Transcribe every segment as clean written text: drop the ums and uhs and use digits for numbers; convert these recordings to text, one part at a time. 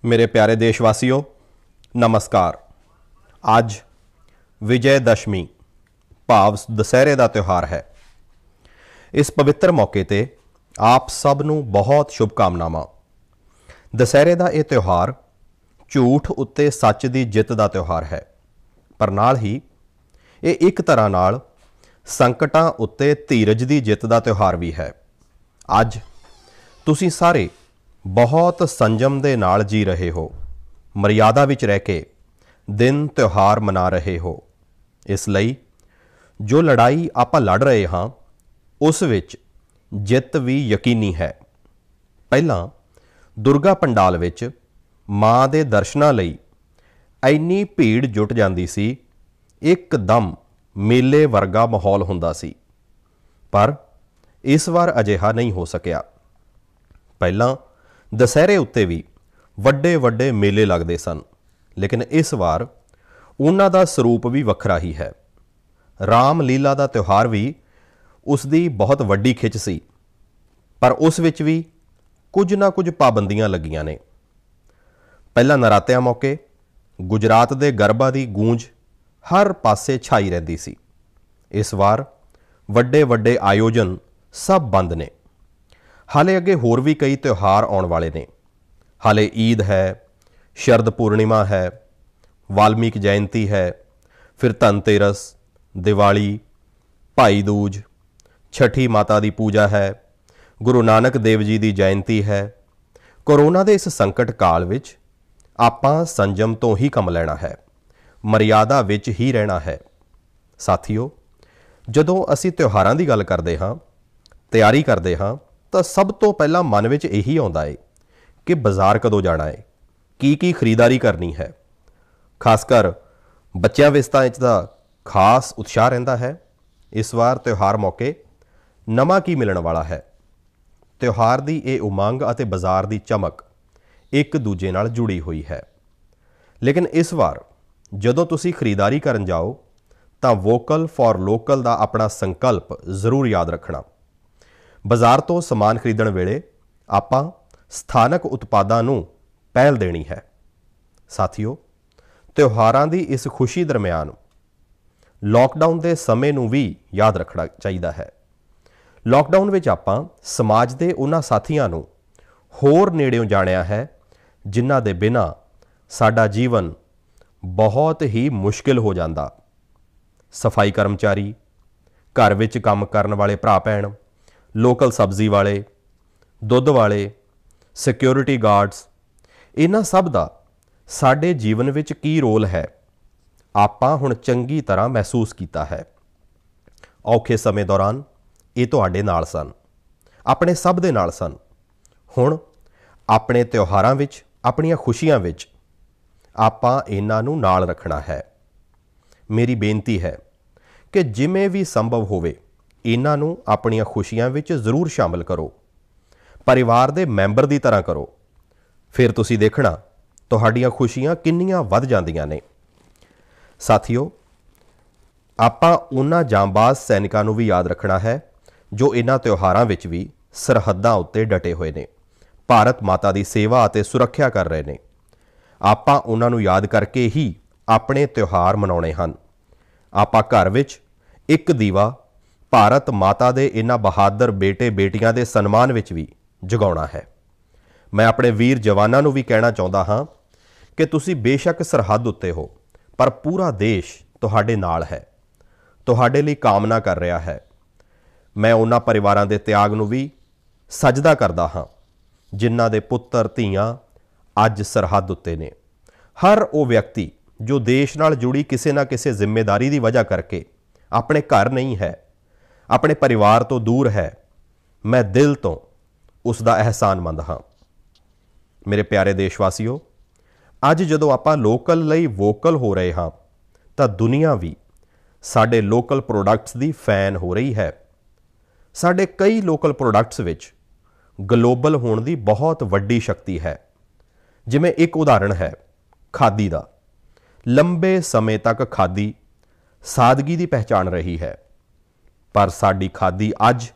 मेरे प्यारे देशवासियों, नमस्कार। अज विजयदशमी भाव दशहरे का त्यौहार है। इस पवित्र मौके ते आप सब नूं बहुत शुभकामनावां। दशहरे का यह त्यौहार झूठ उत्ते सच की जित का त्यौहार है, पर नाल ही ये एक तरह नाल संकटां उत्ते धीरज की जित का त्यौहार भी है। अज तुसीं सारे बहुत संयम दे नाल जी रहे हो, मर्यादा विच रह के दिन त्यौहार मना रहे हो। इसलिए जो लड़ाई आपां लड़ रहे हाँ उस विच जित भी यकीनी है। पहला दुर्गा पंडाल विच माँ दे दर्शनां लई इन्नी भीड़ जुट जांदी सी, एकदम मेले वर्गा माहौल हुंदा सी, पर इस बार अजिहा नहीं हो सकिया। पहला दशहरे उत्ते भी वड्डे वड्डे मेले लगते सन, लेकिन इस बार उन्हां दा स्वरूप भी वखरा ही है। राम लीला का त्यौहार भी उसकी बहुत वड्डी खिच सी, पर उस विच भी कुछ ना कुछ पाबंदियां लगियां ने। पहला नरात्यां मौके गुजरात के गरबा की गूंज हर पासे छाई रहिंदी सी। इस बार वड्डे वड्डे आयोजन सब बंद ने। हाले अगे होर भी कई त्यौहार आने वाले ने। हाले ईद है, शरद पूर्णिमा है, वाल्मीकि जयंती है, फिर धनतेरस, दिवाली, भाई दूज, छठी माता की पूजा है, गुरु नानक देव जी की जयंती है। कोरोना के इस संकट काल विच आपां संयम तो ही काम लेना है, मर्यादा विच ही रहना है। साथियों, जदों असीं त्यौहारां की गल करते हाँ, तैयारी करते हाँ, तो सब तो पहला मन में यही आता है कि बाजार कदों जाना है, की खरीदारी करनी है। खासकर बच्चों विच तां खास उत्साह रहिंदा है। इस बार त्यौहार मौके नवा की मिलण वाला है। त्यौहार की ये उमंग और बाजार की चमक एक दूजे नाल जुड़ी हुई है। लेकिन इस बार जदों तुसीं खरीदारी करन जाओ तो वोकल फॉर लोकल का अपना संकल्प जरूर याद रखना। बाजार तो समान खरीदण वेले आपां स्थानक उत्पादां नूं पहल देनी है। साथियों, त्यौहारां दी इस खुशी दरम्यान लॉकडाउन के समय नूं भी याद रखना चाहिए है। लॉकडाउन विच आपां समाज के उन्हां साथियां नूं होर नेड़ियों जाणिया है जिन्हां दे बिना साडा जीवन बहुत ही मुश्किल हो जाता। सफाई कर्मचारी, घर विच काम करन वाले भरा भैण, लोकल सब्जी वाले, दुध वाले, सिक्योरिटी गार्ड्स, इन्हां सब दा साडे जीवन विच की रोल है आपां हुण चंगी तरह महसूस कीता है। औखे समय दौरान ये तुहाडे नाल सन, अपने सब दे नाल सन। हुण अपने त्यौहारां विच, अपणियां खुशियां विच आपां इन्हां नूं नाल रखना है। मेरी बेनती है कि जिमें भी संभव होवे इन्हां नूं अपणियां खुशियां विच जरूर शामिल करो, परिवार दे मैंबर की तरह करो। फिर तुसीं देखना तुहाडीआं खुशियां किन्नियां वध जांदियां ने। साथियों, आपां उन्हां जांबाज सैनिकां नूं भी याद रखना है जो इन्हां त्यौहारां विच भी सरहदां उत्ते डटे हुए ने, भारत माता की सेवा अते सुरक्षा कर रहे ने। आपां उन्हां नूं याद करके ही अपने त्यौहार मनाउणे हन। आपां घर विच एक दीवा भारत माता दे इन्हां बहादुर बेटे बेटियां दे सन्मान विच भी जगाउणा है। मैं अपने वीर जवानां नूं भी कहना चाहुंदा हां कि तुसीं बेशक सरहद उत्ते हो, पर पूरा देश तुहाडे नाल है, तुहाडे लई कामना कर रहा है। मैं उन्हां परिवारां दे त्याग नूं भी सजदा करदा हां जिन्हां दे पुत्तर धीआं अज सरहद उत्ते ने। हर वो व्यक्ति जो देश नाल जुड़ी किसी ना किसी जिम्मेदारी की वजह करके अपने घर नहीं है, अपने परिवार तो दूर है, मैं दिल तो उसका एहसानमंद हाँ। मेरे प्यारे देशवासियों, अज जदों आपां लोकल लई वोकल हो रहे हाँ तो दुनिया भी साडे लोकल प्रोडक्ट्स की फैन हो रही है। साडे कई लोकल प्रोडक्ट्स विच ग्लोबल होने की बहुत वड्डी शक्ति है। जिमें एक उदाहरण है खादी का। लंबे समय तक खादी सादगी की पहचान रही है, पर साडी खादी अज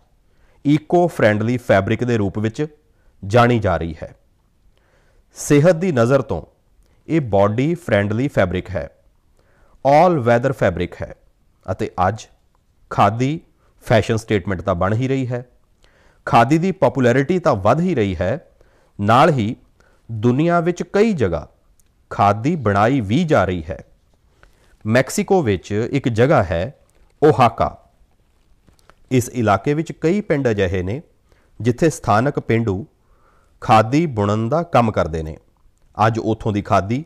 ईको फ्रेंडली फैब्रिक के रूप में जानी जा रही है। सेहत की नज़र तो ये बॉडी फ्रेंडली फैब्रिक है, ऑल वैदर फैब्रिक है ਅਤੇ ਅੱਜ खादी फैशन स्टेटमेंट तो बन ही रही है। खादी की पॉपुलैरिटी तो वध ही रही है, नाल ही दुनिया विच कई जगह खादी बनाई भी जा रही है। मैक्सीको विच एक जगह है ओहाका। इस इलाके विच कई पिंड अजिहे ने जिथे स्थानक पेंडू खादी बुणन का काम करते हैं। अज उथों की खादी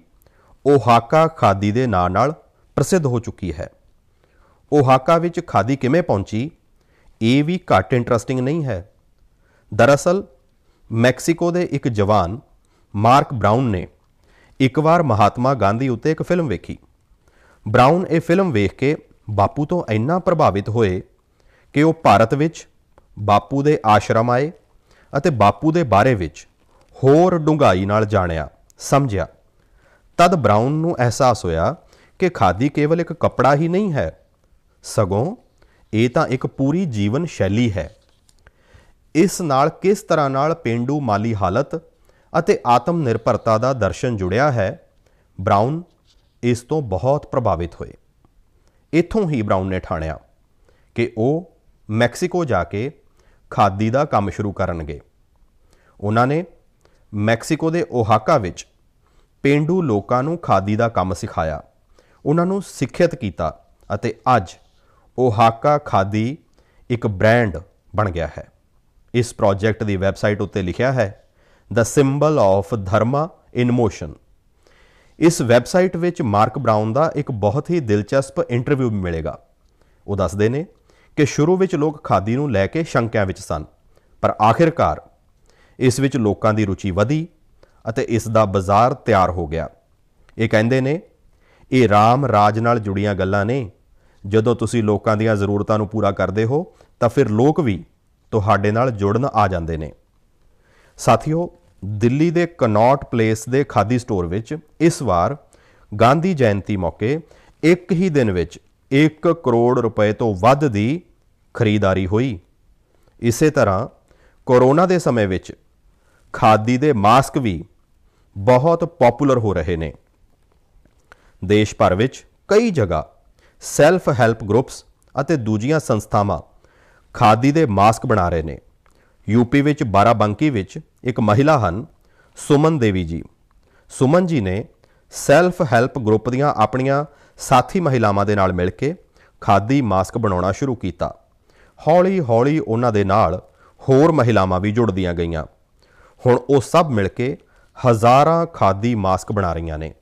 ओहाका खादी के नाम नाल प्रसिद्ध हो चुकी है। ओहाका विच खादी किवें पहुंची, ये भी घट इंटरस्टिंग नहीं है। दरअसल मैक्सीको के एक जवान मार्क ब्राउन ने एक बार महात्मा गांधी उत्ते एक फिल्म वेखी। ब्राउन ये फिल्म वेख के बापू तो इन्ना प्रभावित होए कि वो भारत विच बापू दे आश्रम आए अते बापू दे बारे विच होर डूंघाई नाल जाणिया समझिया। तद ब्राउन नूं एहसास होया कि खादी केवल एक कपड़ा ही नहीं है, सगों ये तां एक पूरी जीवन शैली है। इस नाल किस तरह नाल पेंडू माली हालत अते आत्म निर्भरता का दर्शन जुड़िया है, ब्राउन इस तो बहुत प्रभावित होए। इत्थों ही ब्राउन ने ठाणिया कि वो मैक्सीको जाके खादी का काम शुरू करनगे। उन्होंने मैक्सीको के ओहाका विच पेंडू लोकां नूं खादी का काम सिखाया, उन्होंने सिक्खित किया अते अज ओहाका खादी एक ब्रांड बन गया है। इस प्रोजेक्ट की वैबसाइट उत्ते लिखिया है the symbol of Dharma in motion. इस वैबसाइट विच मार्क ब्राउन का एक बहुत ही दिलचस्प इंटरव्यू भी मिलेगा। वो दसदे ने कि शुरू विच लोग खादी नूं लैके शंकिया विच सन, पर आखिरकार इस विच लोकां दी रुचि वधी अते इस दा बाजार तैयार हो गया। ये कहंदे ने ये राम राज नाल जुड़ियां गल्लां ने, जदों तुसीं लोकां दीयां ज़रूरतां नूं पूरा करदे हो तां फिर लोक भी तुहाडे नाल जुड़न आ जांदे ने। साथियों, दिल्ली दे कनॉट प्लेस दे खादी स्टोर विच इस वार गांधी जयंती मौके एक ही दिन विच 1 करोड़ रुपए तो वध दी खरीदारी हुई। इसे तरह कोरोना के समय विच खादी दे मास्क भी बहुत पॉपुलर हो रहे ने। देश भर विच कई जगह सैल्फ हैल्प ग्रुप्स अते दूजियां संस्थावां खादी दे मास्क बना रहे ने। यूपी विच बाराबंकी विच एक महिला हन सुमन देवी जी। सुमन जी ने सैल्फ हैल्प ग्रुप दीयां अपनियां साथी महिलावां दे नाल मिल के खादी मास्क बनाउणा शुरू कीता। हौली हौली उन्हां दे नाल होर महिलावां भी जुड़दियां गईयां। हुण वो सब मिल के हज़ारां खादी मास्क बना रहीआं ने।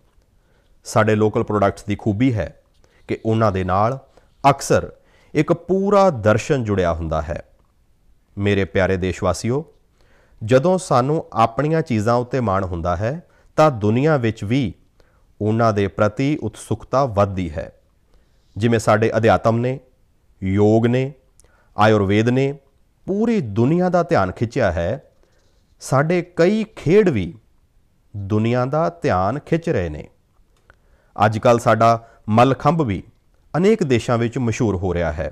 साडे लोकल प्रोडक्ट्स की खूबी है कि उन्हां दे नाल अक्सर एक पूरा दर्शन जुड़िया हुंदा है। मेरे प्यारे देशवासियों, जदों सानू अपनियां चीज़ां उत्ते माण हुंदा है तां दुनिया विच भी उन्हां दे प्रति उत्सुकता वधदी है। जिवें साडे अध्यात्म ने, योग ने, आयुर्वेद ने पूरी दुनिया का ध्यान खिंचिया है, साडे कई खेड भी दुनिया का ध्यान खिंच रहे ने। अजकल साडा मलखंभ भी अनेक देशों में मशहूर हो रहा है।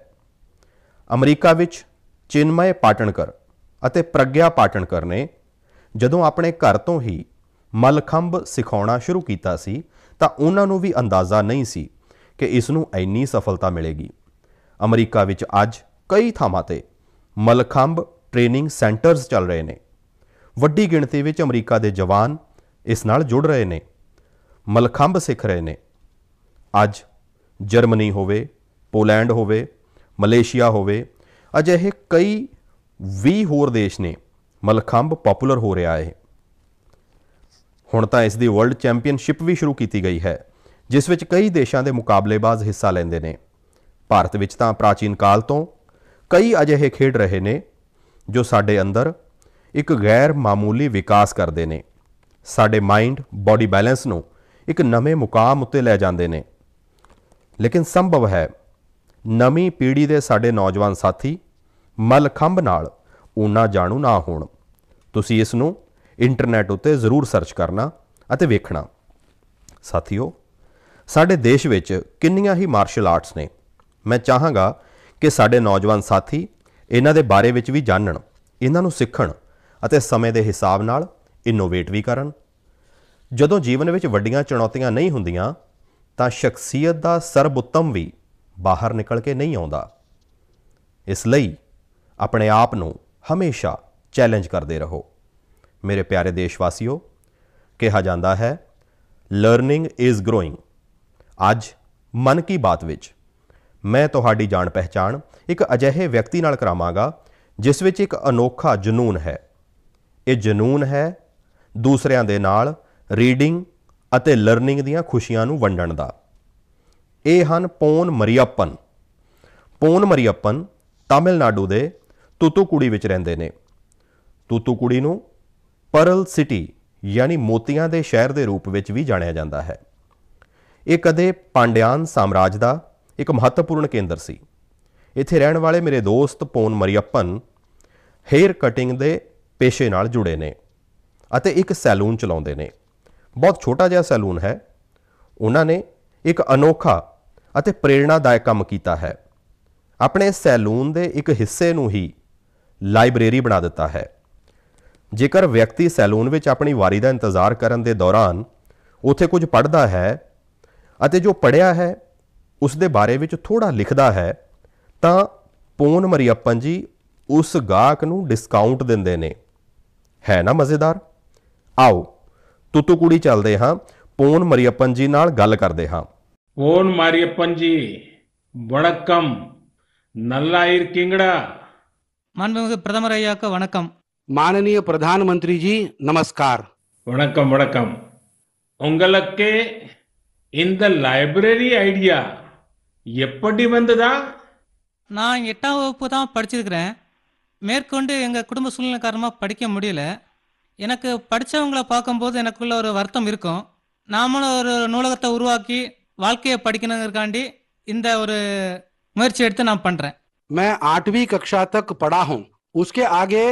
अमरीका विच चिन्मय पाटणकर अते प्रज्ञा पाटणकर ने जदों अपने घर तो ही मलखंभ सिखाउणा शुरू किया सी तां उन्हां नूं भी अंदाज़ा नहीं सी कि इसनूं इन्नी सफलता मिलेगी। अमरीका विच अज कई थावां ते मलखंभ ट्रेनिंग सेंटर्स चल रहे हैं। वड्डी गिणती विच अमरीका के जवान इस नाल जुड़ रहे हैं, मलखंभ सिख रहे हैं। अज जर्मनी होवे, पोलैंड होवे, मलेशिया होवे, अजिहे कई भी होर देश ने मलखंभ पॉपुलर हो रहा है। हुण तां इस दी वर्ल्ड चैंपीयनशिप भी शुरू की गई है, जिस विच कई देशों के मुकाबलेबाज हिस्सा लेंदे ने। भारत विच तां प्राचीन काल तो कई अजिहे खेड रहे ने जो साडे अंदर एक गैर मामूली विकास करते हैं, साडे माइंड बॉडी बैलेंस नूं एक नवे मुकाम उत्ते लै जांदे ने। लेकिन संभव है नवी पीढ़ी के साडे नौजवान साथी मलखंभ नाल उन्ना जाणू ना होण। तुसीं इस नूं इंटरनेट उत्ते जरूर सर्च करना अते वेखना। साथियों, साडे देश विच किन्नियां ही मार्शल आर्ट्स ने। मैं चाहांगा कि साडे नौजवान साथी इन्हां दे बारे विच भी जानन, इन्हां नूं सिੱਖਣ ਅਤੇ समय के हिसाब नाल इनोवेट भी करन। ਜਦੋਂ ਜੀਵਨ ਵਿੱਚ ਵੱਡੀਆਂ ਚੁਣੌਤੀਆਂ ਨਹੀਂ ਹੁੰਦੀਆਂ ਤਾਂ ਸ਼ਖਸੀਅਤ ਦਾ ਸਰਬਉੱਤਮ ਵੀ ਬਾਹਰ ਨਿਕਲ ਕੇ ਨਹੀਂ ਆਉਂਦਾ। ਇਸ ਲਈ ਆਪਣੇ ਆਪ ਨੂੰ ਹਮੇਸ਼ਾ ਚੈਲੰਜ ਕਰਦੇ ਰਹੋ। ਮੇਰੇ ਪਿਆਰੇ ਦੇਸ਼ਵਾਸੀਓ, ਕਿਹਾ ਜਾਂਦਾ ਹੈ ਲਰਨਿੰਗ ਇਜ਼ ਗਰੋਇੰਗ। ਅੱਜ ਮਨ ਕੀ ਬਾਤ ਵਿੱਚ ਮੈਂ ਤੁਹਾਡੀ ਜਾਣ ਪਹਿਚਾਣ ਇੱਕ ਅਜਿਹੇ ਵਿਅਕਤੀ ਨਾਲ ਕਰਾਵਾਂਗਾ ਜਿਸ ਵਿੱਚ ਇੱਕ ਅਨੋਖਾ ਜਨੂਨ ਹੈ। ਇਹ ਜਨੂਨ ਹੈ ਦੂਸਰਿਆਂ ਦੇ ਨਾਲ ਰੀਡਿੰਗ ਅਤੇ ਲਰਨਿੰਗ ਦੀਆਂ ਖੁਸ਼ੀਆਂ ਨੂੰ ਵੰਡਣ ਦਾ। ਇਹ ਹਨ ਪੋਨ ਮਰੀਅੱਪਨ। ਪੋਨ ਮਰੀਅੱਪਨ ਤਾਮਿਲਨਾਡੂ ਦੇ ਤੂਤੂਕੁੜੀ ਵਿੱਚ ਰਹਿੰਦੇ ਨੇ। ਤੂਤੂਕੁੜੀ ਨੂੰ ਪਰਲ ਸਿਟੀ ਯਾਨੀ ਮੋਤੀਆਂ ਦੇ ਸ਼ਹਿਰ ਦੇ ਰੂਪ ਵਿੱਚ ਵੀ ਜਾਣਿਆ ਜਾਂਦਾ ਹੈ। ਇਹ ਕਦੇ ਪਾਂਡਿਆਨ ਸਾਮਰਾਜ ਦਾ ਇੱਕ ਮਹੱਤਵਪੂਰਨ ਕੇਂਦਰ ਸੀ। ਇੱਥੇ ਰਹਿਣ ਵਾਲੇ ਮੇਰੇ ਦੋਸਤ ਪੋਨ ਮਰੀਅੱਪਨ ਹੇਅਰ ਕਟਿੰਗ ਦੇ ਪੇਸ਼ੇ ਨਾਲ ਜੁੜੇ ਨੇ ਅਤੇ ਇੱਕ ਸੈਲੂਨ ਚਲਾਉਂਦੇ ਨੇ। ਬਹੁਤ ਛੋਟਾ ਜਿਹਾ ਸੈਲੂਨ ਹੈ। ਉਹਨਾਂ ਨੇ ਇੱਕ ਅਨੋਖਾ ਅਤੇ ਪ੍ਰੇਰਣਾਦਾਇਕ ਕੰਮ ਕੀਤਾ ਹੈ। ਆਪਣੇ ਸੈਲੂਨ ਦੇ ਇੱਕ ਹਿੱਸੇ ਨੂੰ ਹੀ ਲਾਇਬ੍ਰੇਰੀ ਬਣਾ ਦਿੱਤਾ ਹੈ। ਜੇਕਰ ਵਿਅਕਤੀ ਸੈਲੂਨ ਵਿੱਚ ਆਪਣੀ ਵਾਰੀ ਦਾ ਇੰਤਜ਼ਾਰ ਕਰਨ ਦੇ ਦੌਰਾਨ ਉੱਥੇ ਕੁਝ ਪੜ੍ਹਦਾ ਹੈ ਅਤੇ ਜੋ ਪੜ੍ਹਿਆ ਹੈ ਉਸ ਦੇ ਬਾਰੇ ਵਿੱਚ ਥੋੜ੍ਹਾ ਲਿਖਦਾ ਹੈ ਤਾਂ ਪੋਨ ਮਰੀਅੱਪਨ ਜੀ ਉਸ ਗਾਹਕ ਨੂੰ ਡਿਸਕਾਊਂਟ ਦਿੰਦੇ ਨੇ। ਹੈ ਨਾ ਮਜ਼ੇਦਾਰ? ਆਓ ਤੂਤੂਕੁੜੀ ਚੱਲਦੇ ਹਾਂ, ਪੋਨ ਮਰੀਅੱਪਨ ਜੀ ਨਾਲ ਗੱਲ ਕਰਦੇ ਹਾਂ। ਪੋਨ ਮਾਰੀਅப்பன் जी வணக்கம், நல்லா இருக்கீங்களா? மாண்புமிகு பிரதமர் ஐயாவுக்கு வணக்கம். माननीय प्रधानमंत्री जी नमस्कार। வணக்கம் வணக்கம்। உங்களுக்கு இந்த லைப்ரரி ஐடியா எப்படி வந்ததா? நான் 8ஆம் வகுப்பு தான் படிச்சிருக்கிறேன். மேற்கொண்டு எங்கள் குடும்ப சூழ்நிலை காரணமாக படிக்க முடியல. எனக்கு படித்தவங்களை பார்க்கும்போது எனக்குள்ள ஒரு வருத்தம் இருக்கும். நாமளும் ஒரு நூலகத்தை உருவாக்கி வாழ்க்கையை படிக்கணுங்கிறக்காண்டி இந்த ஒரு முயற்சி எடுத்து நான் பண்ணுறேன். मैं 8वीं कक्षा तक पढ़ा हूँ। उसके आगे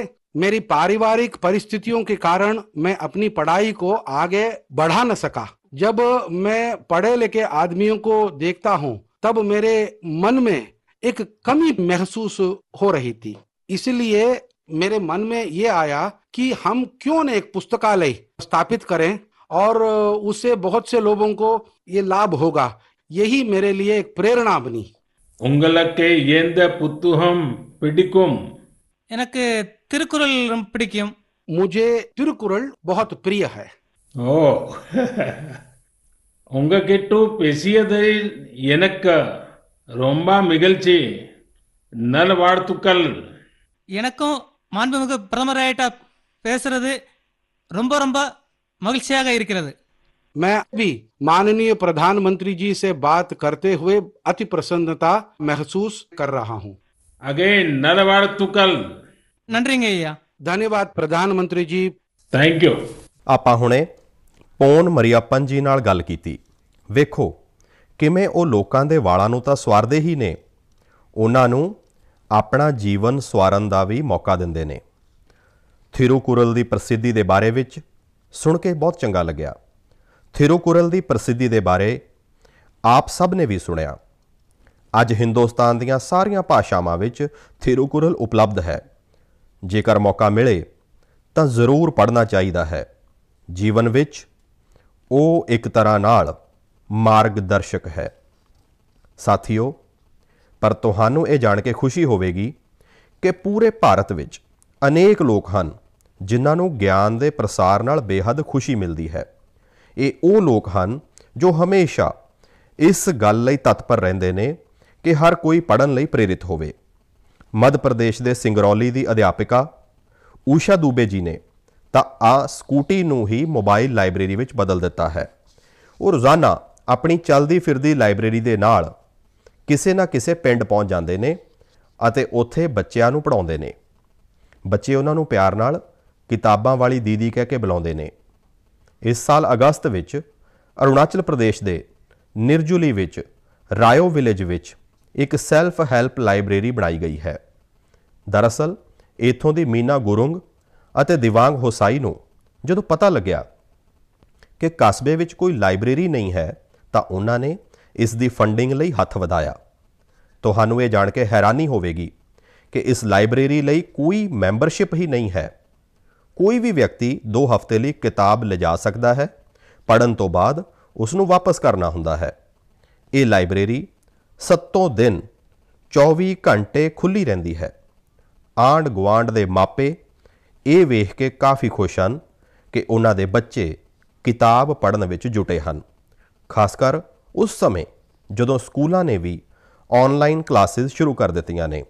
मेरी पारिवारिक परिस्थितियों के कारण मैं अपनी पढ़ाई को आगे बढ़ा न सका। जब मैं पढ़े लिखे आदमियों को देखता हूँ तब मेरे मन में एक कमी महसूस हो रही थी। इसलिए मेरे मन में ये आया कि हम क्यों न एक पुस्तकालय स्थापित करें और उससे बहुत से लोगों को ये लाभ होगा। यही मेरे लिए एक प्रेरणा बनी। உங்களுக்கு எந்த புத்தகம் பிடிக்கும்? எனக்கு திருக்குறள் ரொம்ப பிடிக்கும். मुझे तिरुकुरल बहुत प्रिय है। ஓ உங்ககிட்ட பேசியதில் எனக்கு ரொம்ப மகிழ்ச்சி. நல்வாழ்த்துக்கள். எனக்கும் மாண்புமிகு பிரதமர் ஐயாட்ட பேசுறது ரொம்ப ரொம்ப மகிழ்ச்சியாக இருக்கிறது. मैं भी माननीय प्रधानमंत्री जी से बात करते हुए अति प्रसन्नता महसूस कर रहा हूँ। अगेन नलवाड़तुकल। நன்றிங்க ஐயா. धन्यवाद प्रधानमंत्री जी। Thank you. ਆਪਾਂ ਹੁਣੇ ਪੋਨ ਮਰੀਅੱਪਨ ਜੀ ਨਾਲ ਗੱਲ ਕੀਤੀ। ਵੇਖੋ ਕਿਵੇਂ ਉਹ ਲੋਕਾਂ ਦੇ ਵਾਲਾਂ ਨੂੰ ਤਾਂ ਸਵਾਰਦੇ ਹੀ ਨੇ, ਉਹਨਾਂ ਨੂੰ ਆਪਣਾ ਜੀਵਨ ਸਵਾਰਨ ਦਾ ਵੀ ਮੌਕਾ ਦਿੰਦੇ ਨੇ। ਥਿਰੂਕੁਰਲ ਦੀ ਪ੍ਰਸਿੱਧੀ ਦੇ ਬਾਰੇ ਵਿੱਚ ਸੁਣ ਕੇ ਬਹੁਤ ਚੰਗਾ ਲੱਗਿਆ। ਥਿਰੂਕੁਰਲ ਦੀ ਪ੍ਰਸਿੱਧੀ ਦੇ ਬਾਰੇ ਆਪ ਸਭ ਨੇ ਵੀ ਸੁਣਿਆ। ਅੱਜ ਹਿੰਦੁਸਤਾਨ ਦੀਆਂ ਸਾਰੀਆਂ ਭਾਸ਼ਾਵਾਂ ਵਿੱਚ ਥਿਰੂਕੁਰਲ ਉਪਲਬਧ ਹੈ। ਜੇਕਰ ਮੌਕਾ ਮਿਲੇ ਤਾਂ ਜ਼ਰੂਰ ਪੜ੍ਹਨਾ ਚਾਹੀਦਾ ਹੈ। ਜੀਵਨ ਵਿੱਚ ਉਹ ਇੱਕ ਤਰ੍ਹਾਂ ਨਾਲ ਮਾਰਗਦਰਸ਼ਕ ਹੈ। ਸਾਥੀਓ, ਪਰ ਤੁਹਾਨੂੰ ਇਹ ਜਾਣ ਕੇ ਖੁਸ਼ੀ ਹੋਵੇਗੀ ਕਿ ਪੂਰੇ ਭਾਰਤ ਵਿੱਚ ਅਨੇਕ ਲੋਕ ਹਨ ਜਿਨ੍ਹਾਂ ਨੂੰ ਗਿਆਨ ਦੇ ਪ੍ਰਸਾਰ ਨਾਲ ਬੇਹੱਦ ਖੁਸ਼ੀ ਮਿਲਦੀ ਹੈ। ਇਹ ਉਹ ਲੋਕ ਹਨ ਜੋ ਹਮੇਸ਼ਾ ਇਸ ਗੱਲ ਲਈ ਤਤਪਰ ਰਹਿੰਦੇ ਨੇ ਕਿ ਹਰ ਕੋਈ ਪੜ੍ਹਨ ਲਈ ਪ੍ਰੇਰਿਤ ਹੋਵੇ। ਮੱਧ ਪ੍ਰਦੇਸ਼ ਦੇ ਸਿੰਗਰੌਲੀ ਦੀ ਅਧਿਆਪਿਕਾ ਊਸ਼ਾ ਦੂਬੇ ਜੀ ਨੇ ਤਾਂ ਆ ਸਕੂਟੀ ਨੂੰ ਹੀ ਮੋਬਾਈਲ ਲਾਇਬ੍ਰੇਰੀ ਵਿੱਚ ਬਦਲ ਦਿੱਤਾ ਹੈ। ਉਹ ਰੋਜ਼ਾਨਾ ਆਪਣੀ ਚੱਲਦੀ ਫਿਰਦੀ ਲਾਇਬ੍ਰੇਰੀ ਦੇ ਨਾਲ ਕਿਸੇ ਨਾ ਕਿਸੇ ਪਿੰਡ ਪਹੁੰਚ ਜਾਂਦੇ ਨੇ ਅਤੇ ਉੱਥੇ ਬੱਚਿਆਂ ਨੂੰ ਪੜ੍ਹਾਉਂਦੇ ਨੇ। ਬੱਚੇ ਉਹਨਾਂ ਨੂੰ ਪਿਆਰ ਨਾਲ ਕਿਤਾਬਾਂ ਵਾਲੀ ਦੀਦੀ ਕਹਿ ਕੇ ਬੁਲਾਉਂਦੇ ਨੇ। ਇਸ ਸਾਲ ਅਗਸਤ ਵਿੱਚ ਅਰੁਣਾਚਲ ਪ੍ਰਦੇਸ਼ ਦੇ ਨਿਰਜੁਲੀ ਵਿੱਚ ਰਾਇਓ ਵਿਲੇਜ ਵਿੱਚ ਇੱਕ ਸੈਲਫ ਹੈਲਪ ਲਾਇਬ੍ਰੇਰੀ ਬਣਾਈ ਗਈ ਹੈ। ਦਰਅਸਲ ਇੱਥੋਂ ਦੀ ਮੀਨਾ ਗੁਰੁੰਗ ਅਤੇ ਦਿਵਾਂਗ ਹੋਸਾਈ ਨੂੰ ਜਦੋਂ ਪਤਾ ਲੱਗਿਆ ਕਿ ਕਸਬੇ ਵਿੱਚ ਕੋਈ ਲਾਇਬ੍ਰੇਰੀ ਨਹੀਂ ਹੈ ਤਾਂ ਉਹਨਾਂ ਨੇ ਇਸ ਦੀ ਫੰਡਿੰਗ ਲਈ ਹੱਥ ਵਧਾਇਆ। ਤੁਹਾਨੂੰ ਇਹ ਜਾਣ ਕੇ ਹੈਰਾਨੀ ਹੋਵੇਗੀ ਕਿ ਇਸ ਲਾਇਬ੍ਰੇਰੀ ਲਈ ਕੋਈ ਮੈਂਬਰਸ਼ਿਪ ਹੀ ਨਹੀਂ ਹੈ। ਕੋਈ ਵੀ ਵਿਅਕਤੀ 2 ਹਫ਼ਤੇ ਲਈ ਕਿਤਾਬ ਲਿਜਾ ਸਕਦਾ ਹੈ, ਪੜ੍ਹਨ ਤੋਂ ਬਾਅਦ ਉਸ ਨੂੰ ਵਾਪਸ ਕਰਨਾ ਹੁੰਦਾ ਹੈ। ਇਹ ਲਾਇਬ੍ਰੇਰੀ ਸੱਤੋਂ ਦਿਨ 24 ਘੰਟੇ ਖੁੱਲ੍ਹੀ ਰਹਿੰਦੀ ਹੈ। ਆਂਢ ਗੁਆਂਢ ਦੇ ਮਾਪੇ ਇਹ ਵੇਖ ਕੇ ਕਾਫੀ ਖੁਸ਼ ਹਨ ਕਿ ਉਹਨਾਂ ਦੇ ਬੱਚੇ ਕਿਤਾਬ ਪੜ੍ਹਨ ਵਿੱਚ ਜੁਟੇ ਹਨ, ਖਾਸ ਕਰ ਉਸ ਸਮੇਂ ਜਦੋਂ ਸਕੂਲਾਂ ਨੇ ਵੀ ਆਨਲਾਈਨ ਕਲਾਸਿਸ ਸ਼ੁਰੂ ਕਰ ਦਿੱਤੀਆਂ ਨੇ।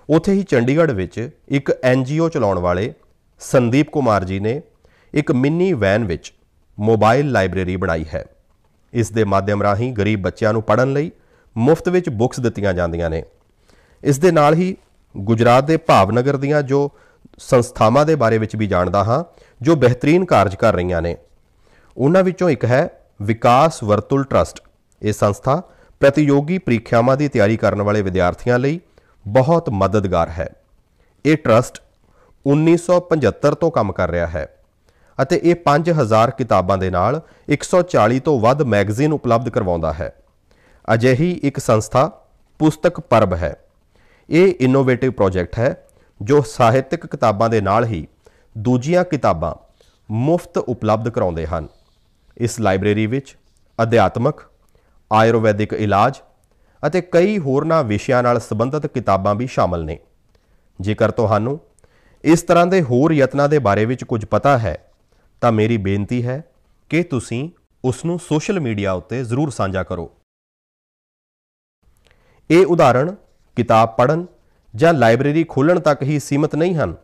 ਉੱਥੇ ਹੀ ਚੰਡੀਗੜ੍ਹ ਵਿੱਚ ਇੱਕ NGO ਚਲਾਉਣ ਵਾਲੇ ਸੰਦੀਪ ਕੁਮਾਰ ਜੀ ਨੇ ਇੱਕ ਮਿੰਨੀ ਵੈਨ ਵਿੱਚ ਮੋਬਾਈਲ ਲਾਇਬ੍ਰੇਰੀ ਬਣਾਈ ਹੈ। ਇਸ ਦੇ ਮਾਧਿਅਮ ਰਾਹੀਂ ਗਰੀਬ ਬੱਚਿਆਂ ਨੂੰ ਪੜ੍ਹਨ ਲਈ ਮੁਫਤ ਵਿੱਚ ਬੁੱਕਸ ਦਿੱਤੀਆਂ ਜਾਂਦੀਆਂ ਨੇ। ਇਸ ਦੇ ਨਾਲ ਹੀ ਗੁਜਰਾਤ ਦੇ ਭਾਵਨਗਰ ਦੀਆਂ ਜੋ ਸੰਸਥਾਵਾਂ ਦੇ ਬਾਰੇ ਵਿੱਚ ਵੀ ਜਾਣਦਾ ਹਾਂ ਜੋ ਬਿਹਤਰੀਨ ਕਾਰਜ ਕਰ ਰਹੀਆਂ ਨੇ। ਉਹਨਾਂ ਵਿੱਚੋਂ ਇੱਕ ਹੈ ਵਿਕਾਸ ਵਰਤੁਲ ਟਰਸਟ। ਇਹ ਸੰਸਥਾ ਪ੍ਰਤੀਯੋਗੀ ਪ੍ਰੀਖਿਆਵਾਂ ਦੀ ਤਿਆਰੀ ਕਰਨ ਵਾਲੇ ਵਿਦਿਆਰਥੀਆਂ ਲਈ ਬਹੁਤ ਮਦਦਗਾਰ ਹੈ। ਇਹ ਟਰਸਟ 1975 ਤੋਂ ਕੰਮ ਕਰ ਰਿਹਾ ਹੈ ਅਤੇ ਇਹ 5000 ਕਿਤਾਬਾਂ ਦੇ ਨਾਲ 140 ਤੋਂ ਵੱਧ ਮੈਗਜ਼ੀਨ ਉਪਲਬਧ ਕਰਵਾਉਂਦਾ ਹੈ। ਅਜਿਹੀ ਇੱਕ ਸੰਸਥਾ ਪੁਸਤਕ ਪਰਬ ਹੈ। ਇਹ ਇਨੋਵੇਟਿਵ ਪ੍ਰੋਜੈਕਟ ਹੈ ਜੋ ਸਾਹਿਤਕ ਕਿਤਾਬਾਂ ਦੇ ਨਾਲ ਹੀ ਦੂਜੀਆਂ ਕਿਤਾਬਾਂ ਮੁਫਤ ਉਪਲਬਧ ਕਰਾਉਂਦੇ ਹਨ। ਇਸ ਲਾਇਬ੍ਰੇਰੀ ਵਿੱਚ ਅਧਿਆਤਮਕ, ਆਯੁਰਵੈਦਿਕ ਇਲਾਜ ਅਤੇ ਕਈ ਹੋਰਨਾਂ ਵਿਸ਼ਿਆਂ ਨਾਲ ਸੰਬੰਧਿਤ ਕਿਤਾਬਾਂ ਵੀ ਸ਼ਾਮਲ ਨੇ। ਜੇਕਰ ਤੁਹਾਨੂੰ ਇਸ ਤਰ੍ਹਾਂ ਦੇ ਹੋਰ ਯਤਨਾਂ ਦੇ ਬਾਰੇ ਵਿੱਚ ਕੁਝ ਪਤਾ ਹੈ ਤਾਂ ਮੇਰੀ ਬੇਨਤੀ ਹੈ ਕਿ ਤੁਸੀਂ ਉਸ ਨੂੰ ਸੋਸ਼ਲ ਮੀਡੀਆ ਉੱਤੇ ਜ਼ਰੂਰ ਸਾਂਝਾ ਕਰੋ। ਇਹ ਉਦਾਹਰਣ ਕਿਤਾਬ ਪੜ੍ਹਨ ਜਾਂ ਲਾਇਬ੍ਰੇਰੀ ਖੋਲ੍ਹਣ ਤੱਕ ਹੀ ਸੀਮਿਤ ਨਹੀਂ ਹਨ,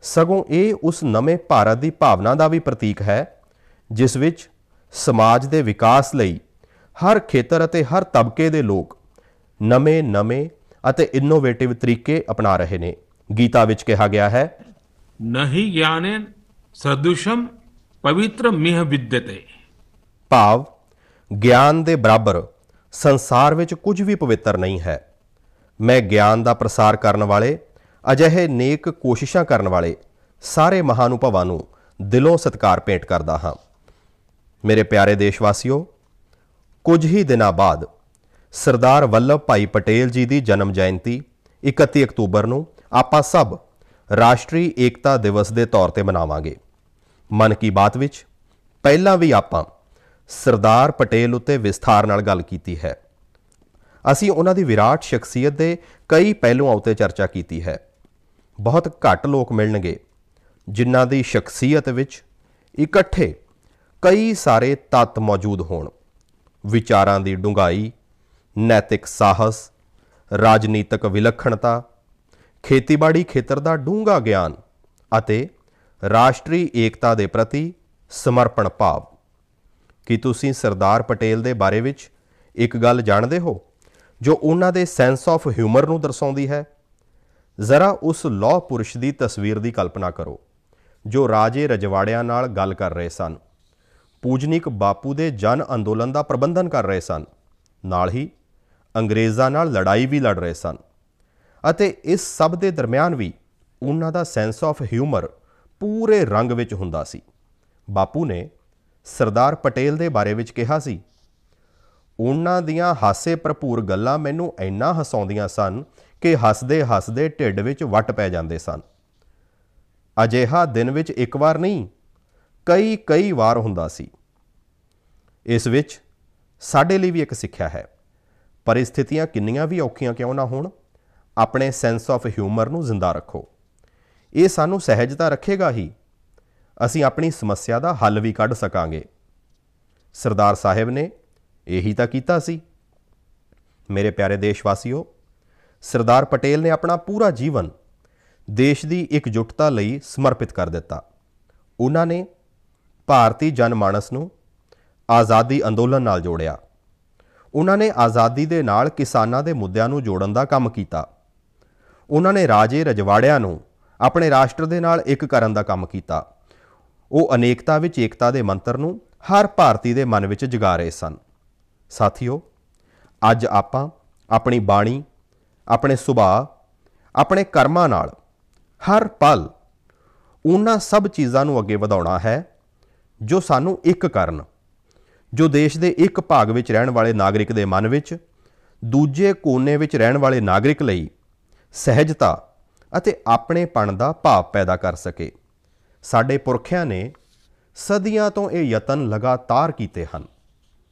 ਸਗੋਂ ਇਹ ਉਸ ਨਵੇਂ ਭਾਰਤ ਦੀ ਭਾਵਨਾ ਦਾ ਵੀ ਪ੍ਰਤੀਕ ਹੈ ਜਿਸ ਵਿੱਚ ਸਮਾਜ ਦੇ ਵਿਕਾਸ ਲਈ ਹਰ ਖੇਤਰ ਅਤੇ ਹਰ ਤਬਕੇ ਦੇ ਲੋਕ ਨਵੇਂ ਅਤੇ ਇਨੋਵੇਟਿਵ ਤਰੀਕੇ ਅਪਣਾ ਰਹੇ ਨੇ। ਗੀਤਾ ਵਿੱਚ ਕਿਹਾ ਗਿਆ ਹੈ, ਨਹੀਂ ਗਿਆਨੇਨ ਸਦੁਸ਼ਮ ਪਵਿੱਤਰ ਮਿਹ ਵਿਦਯਤੇ। ਭਾਵ ਗਿਆਨ ਦੇ ਬਰਾਬਰ ਸੰਸਾਰ ਵਿੱਚ ਕੁਝ ਵੀ ਪਵਿੱਤਰ ਨਹੀਂ ਹੈ। ਮੈਂ ਗਿਆਨ ਦਾ ਪ੍ਰਸਾਰ ਕਰਨ ਵਾਲੇ ਅਜਿਹੇ ਨੇਕ ਕੋਸ਼ਿਸ਼ਾਂ ਕਰਨ ਵਾਲੇ ਸਾਰੇ ਮਹਾਨੁਭਾਵਾਂ ਨੂੰ ਦਿਲੋਂ ਸਤਿਕਾਰ ਭੇਟ ਕਰਦਾ ਹਾਂ। ਮੇਰੇ ਪਿਆਰੇ ਦੇਸ਼ਵਾਸੀਓ, ਕੁਝ ਹੀ ਦਿਨਾਂ ਬਾਅਦ ਸਰਦਾਰ ਵੱਲਭ ਭਾਈ ਪਟੇਲ ਜੀ ਦੀ ਜਨਮ ਜਯੰਤੀ 31 ਅਕਤੂਬਰ ਨੂੰ ਆਪਾਂ ਸਭ ਰਾਸ਼ਟਰੀ ਏਕਤਾ ਦਿਵਸ ਦੇ ਤੌਰ ਤੇ ਮਨਾਵਾਂਗੇ। ਮਨ ਕੀ ਬਾਤ ਵਿੱਚ ਪਹਿਲਾਂ ਵੀ ਆਪਾਂ ਸਰਦਾਰ ਪਟੇਲ ਉੱਤੇ ਵਿਸਥਾਰ ਨਾਲ ਗੱਲ ਕੀਤੀ ਹੈ। ਅਸੀਂ ਉਹਨਾਂ ਦੀ ਵਿਰਾਟ ਸ਼ਖਸੀਅਤ ਦੇ ਕਈ ਪਹਿਲੂਆਂ ਉੱਤੇ ਚਰਚਾ ਕੀਤੀ ਹੈ। ਬਹੁਤ ਘੱਟ ਲੋਕ ਮਿਲਣਗੇ ਜਿਨ੍ਹਾਂ ਦੀ ਸ਼ਖਸੀਅਤ ਵਿੱਚ ਇਕੱਠੇ ਕਈ ਸਾਰੇ ਤੱਤ ਮੌਜੂਦ ਹੋਣ। ਵਿਚਾਰਾਂ ਦੀ ਡੂੰਘਾਈ, ਨੈਤਿਕ ਸਾਹਸ, ਰਾਜਨੀਤਿਕ ਵਿਲੱਖਣਤਾ, ਖੇਤੀਬਾੜੀ ਖੇਤਰ ਦਾ ਡੂੰਘਾ ਗਿਆਨ ਅਤੇ ਰਾਸ਼ਟਰੀ ਏਕਤਾ ਦੇ ਪ੍ਰਤੀ ਸਮਰਪਣ ਭਾਵ। ਕੀ ਤੁਸੀਂ ਸਰਦਾਰ ਪਟੇਲ ਦੇ ਬਾਰੇ ਵਿੱਚ ਇੱਕ ਗੱਲ ਜਾਣਦੇ ਹੋ ਜੋ ਉਹਨਾਂ ਦੇ ਸੈਂਸ ਆਫ ਹਿਊਮਰ ਨੂੰ ਦਰਸਾਉਂਦੀ ਹੈ? ਜ਼ਰਾ ਉਸ ਲੌਹ ਪੁਰਸ਼ ਦੀ ਤਸਵੀਰ ਦੀ ਕਲਪਨਾ ਕਰੋ ਜੋ ਰਾਜੇ ਰਜਵਾੜਿਆਂ ਨਾਲ ਗੱਲ ਕਰ ਰਹੇ ਸਨ, ਪੂਜਨੀਕ ਬਾਪੂ ਦੇ ਜਨ ਅੰਦੋਲਨ ਦਾ ਪ੍ਰਬੰਧਨ ਕਰ ਰਹੇ ਸਨ, ਨਾਲ ਹੀ ਅੰਗਰੇਜ਼ਾਂ ਨਾਲ ਲੜਾਈ ਵੀ ਲੜ ਰਹੇ ਸਨ ਅਤੇ ਇਸ ਸਭ ਦੇ ਦਰਮਿਆਨ ਵੀ ਉਹਨਾਂ ਦਾ ਸੈਂਸ ਆਫ ਹਿਊਮਰ ਪੂਰੇ ਰੰਗ ਵਿੱਚ ਹੁੰਦਾ ਸੀ। ਬਾਪੂ ਨੇ ਸਰਦਾਰ ਪਟੇਲ ਦੇ ਬਾਰੇ ਵਿੱਚ ਕਿਹਾ ਸੀ, ਉਹਨਾਂ ਦੀਆਂ ਹਾਸੇ ਭਰਪੂਰ ਗੱਲਾਂ ਮੈਨੂੰ ਇੰਨਾ ਹਸਾਉਂਦੀਆਂ ਸਨ ਕਿ ਹੱਸਦੇ ਹੱਸਦੇ ਢਿੱਡ ਵਿੱਚ ਵੱਟ ਪੈ ਜਾਂਦੇ ਸਨ। ਅਜਿਹਾ ਦਿਨ ਵਿੱਚ ਇੱਕ ਵਾਰ ਨਹੀਂ, ਕਈ ਵਾਰ ਹੁੰਦਾ ਸੀ। ਇਸ ਵਿੱਚ ਸਾਡੇ ਲਈ ਵੀ ਇੱਕ ਸਿੱਖਿਆ ਹੈ। ਪਰਿਸਥਿਤੀਆਂ ਕਿੰਨੀਆਂ ਵੀ ਔਖੀਆਂ ਕਿਉਂ ਨਾ ਹੋਣ, ਆਪਣੇ ਸੈਂਸ ਆਫ ਹਿਊਮਰ ਨੂੰ ਜ਼ਿੰਦਾ ਰੱਖੋ। ਇਹ ਸਾਨੂੰ ਸਹਿਜਤਾ ਰੱਖੇਗਾ ਹੀ ਅਸੀਂ ਆਪਣੀ ਸਮੱਸਿਆ ਦਾ ਹੱਲ ਵੀ ਕੱਢ ਸਕਾਂਗੇ। ਸਰਦਾਰ ਸਾਹਿਬ ਨੇ ਇਹੀ ਤਾਂ ਕੀਤਾ ਸੀ। ਮੇਰੇ ਪਿਆਰੇ ਦੇਸ਼ਵਾਸੀਓ, ਸਰਦਾਰ ਪਟੇਲ ਨੇ ਆਪਣਾ ਪੂਰਾ ਜੀਵਨ ਦੇਸ਼ ਦੀ ਇਕਜੁੱਟਤਾ ਲਈ ਸਮਰਪਿਤ ਕਰ ਦਿੱਤਾ। ਉਹਨਾਂ ਨੇ ਭਾਰਤੀ ਜਨਮਾਨਸ ਨੂੰ ਆਜ਼ਾਦੀ ਅੰਦੋਲਨ ਨਾਲ ਜੋੜਿਆ। ਉਹਨਾਂ ਨੇ ਆਜ਼ਾਦੀ ਦੇ ਨਾਲ ਕਿਸਾਨਾਂ ਦੇ ਮੁੱਦਿਆਂ ਨੂੰ ਜੋੜਨ ਦਾ ਕੰਮ ਕੀਤਾ। ਉਹਨਾਂ ਨੇ ਰਾਜੇ ਰਜਵਾੜਿਆਂ ਨੂੰ ਆਪਣੇ ਰਾਸ਼ਟਰ ਦੇ ਨਾਲ ਇੱਕ ਕਰਨ ਦਾ ਕੰਮ ਕੀਤਾ। ਉਹ ਅਨੇਕਤਾ ਵਿੱਚ ਏਕਤਾ ਦੇ ਮੰਤਰ ਨੂੰ ਹਰ ਭਾਰਤੀ ਦੇ ਮਨ ਵਿੱਚ ਜਗਾ ਰਹੇ ਸਨ। ਸਾਥੀਓ, ਅੱਜ ਆਪਾਂ ਆਪਣੀ ਬਾਣੀ, ਆਪਣੇ ਸੁਭਾਅ, ਆਪਣੇ ਕਰਮਾਂ ਨਾਲ ਹਰ ਪਲ ਉਹਨਾਂ ਸਭ ਚੀਜ਼ਾਂ ਨੂੰ ਅੱਗੇ ਵਧਾਉਣਾ ਹੈ ਜੋ ਸਾਨੂੰ ਇੱਕ ਕਰਨ, ਜੋ ਦੇਸ਼ ਦੇ ਇੱਕ ਭਾਗ ਵਿੱਚ ਰਹਿਣ ਵਾਲੇ ਨਾਗਰਿਕ ਦੇ ਮਨ ਵਿੱਚ ਦੂਜੇ ਕੋਨੇ ਵਿੱਚ ਰਹਿਣ ਵਾਲੇ ਨਾਗਰਿਕ ਲਈ ਸਹਿਜਤਾ ਅਤੇ ਆਪਣੇਪਣ ਦਾ ਭਾਵ ਪੈਦਾ ਕਰ ਸਕੇ। ਸਾਡੇ ਪੁਰਖਿਆਂ ਨੇ ਸਦੀਆਂ ਤੋਂ ਇਹ ਯਤਨ ਲਗਾਤਾਰ ਕੀਤੇ ਹਨ।